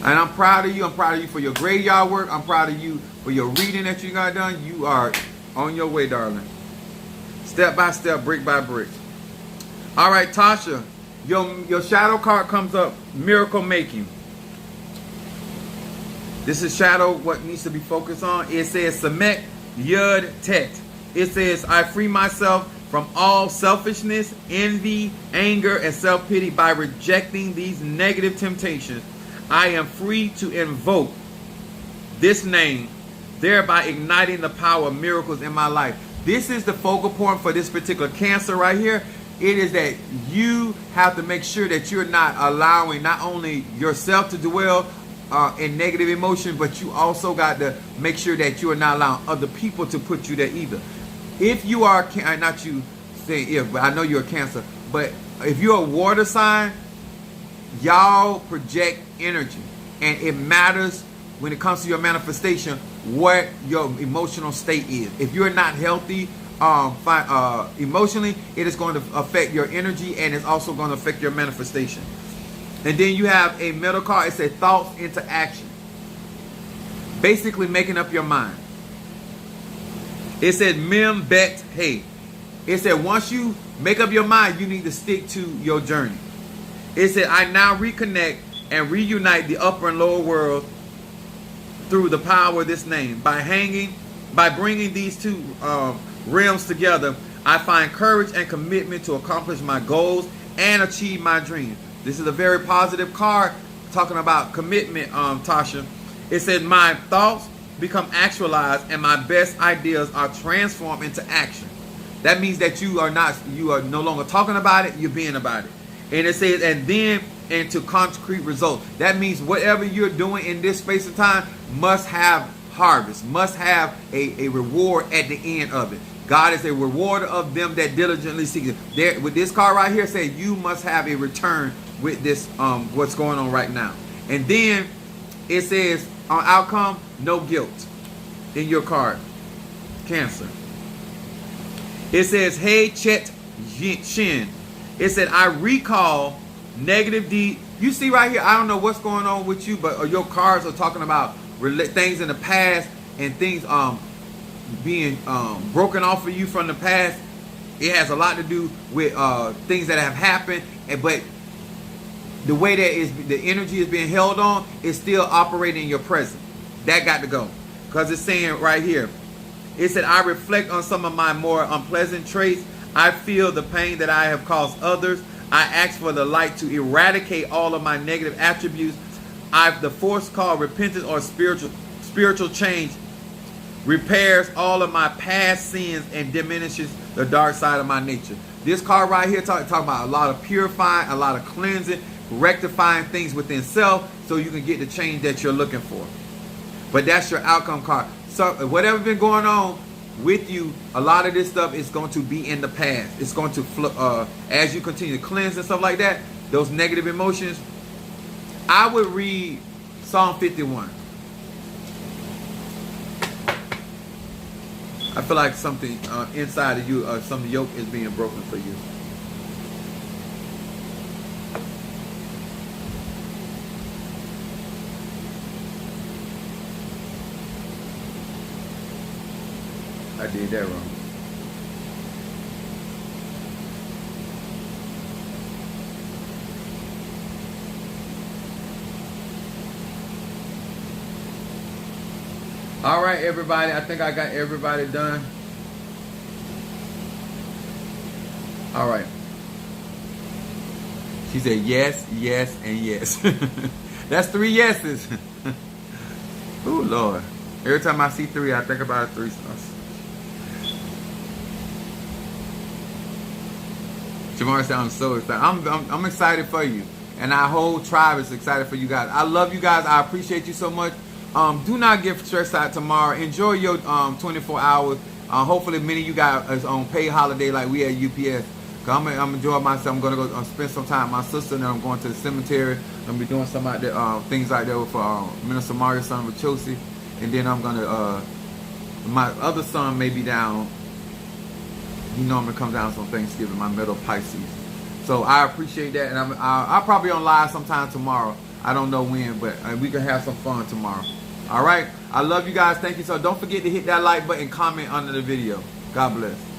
And I'm proud of you. I'm proud of you for your graveyard work. I'm proud of you for your reading that you got done. You are on your way, darling. Step by step, brick by brick. All right, Tasha, your shadow card comes up, miracle making. This is shadow, what needs to be focused on. It says, Samek Yud Tet. It says, I free myself from all selfishness, envy, anger, and self-pity by rejecting these negative temptations. I am free to invoke this name, thereby igniting the power of miracles in my life. This is the focal point for this particular Cancer right here. It is that you have to make sure that you're not allowing not only yourself to dwell in negative emotion, but you also got to make sure that you are not allowing other people to put you there either. If you are, not you saying if, but I know you're a Cancer, but if you're a water sign, y'all project energy, and it matters when it comes to your manifestation what your emotional state is. If you're not healthy emotionally, it is going to affect your energy, and it's also going to affect your manifestation. And then you have a middle card. It says thoughts into action. Basically making up your mind. It said mem bet hey. It said once you make up your mind, you need to stick to your journey. It said I now reconnect and reunite the upper and lower world through the power of this name. By bringing these two realms together, I find courage and commitment to accomplish my goals and achieve my dreams. This is a very positive card talking about commitment, Tasha. It said my thoughts become actualized and my best ideas are transformed into action. That means that you are no longer talking about it, you're being about it. And it says, and then into concrete results. That means whatever you're doing in this space of time must have harvest, must have a reward at the end of it. God is a rewarder of them that diligently seek it. There, with this card right here, say you must have a return with this what's going on right now. And then it says on outcome, no guilt in your card, Cancer. It says, hey Chet Shin. It said, I recall negative deed. You see right here, I don't know what's going on with you, but your cards are talking about things in the past and things being broken off of you from the past. It has a lot to do with things that have happened, but the way that the energy is being held on is still operating in your present. That got to go, because it's saying right here, it said, I reflect on some of my more unpleasant traits. I feel the pain that I have caused others. I ask for the light to eradicate all of my negative attributes. The force called repentance or spiritual change repairs all of my past sins and diminishes the dark side of my nature. This card right here talking about a lot of purifying, a lot of cleansing, rectifying things within self so you can get the change that you're looking for. But that's your outcome card. So whatever been going on with you, a lot of this stuff is going to be in the past. It's going to as you continue to cleanse and stuff like that, those negative emotions. I would read Psalm 51. I feel like something inside of you, some yoke is being broken for you. I did that wrong. All right, everybody. I think I got everybody done. All right. She said yes, yes, and yes. That's 3 yeses. Oh, Lord. Every time I see 3, I think about 3 stars. Jamar said, I'm so excited. I'm excited for you. And our whole tribe is excited for you guys. I love you guys. I appreciate you so much. Do not get stressed out tomorrow. Enjoy your 24 hours. Hopefully many of you guys is on paid holiday like we at UPS. I'm enjoying myself. I'm going to go spend some time with my sister, and then I'm going to the cemetery. I'm going to be doing some out there, things like that with Minister Mario's son with Chelsea. And then I'm going to, my other son may be down. He normally comes down on Thanksgiving, my middle Pisces. So I appreciate that. And I'll probably on live sometime tomorrow. I don't know when, but we can have some fun tomorrow. All right. I love you guys. Thank you. So don't forget to hit that like button, comment under the video. God bless.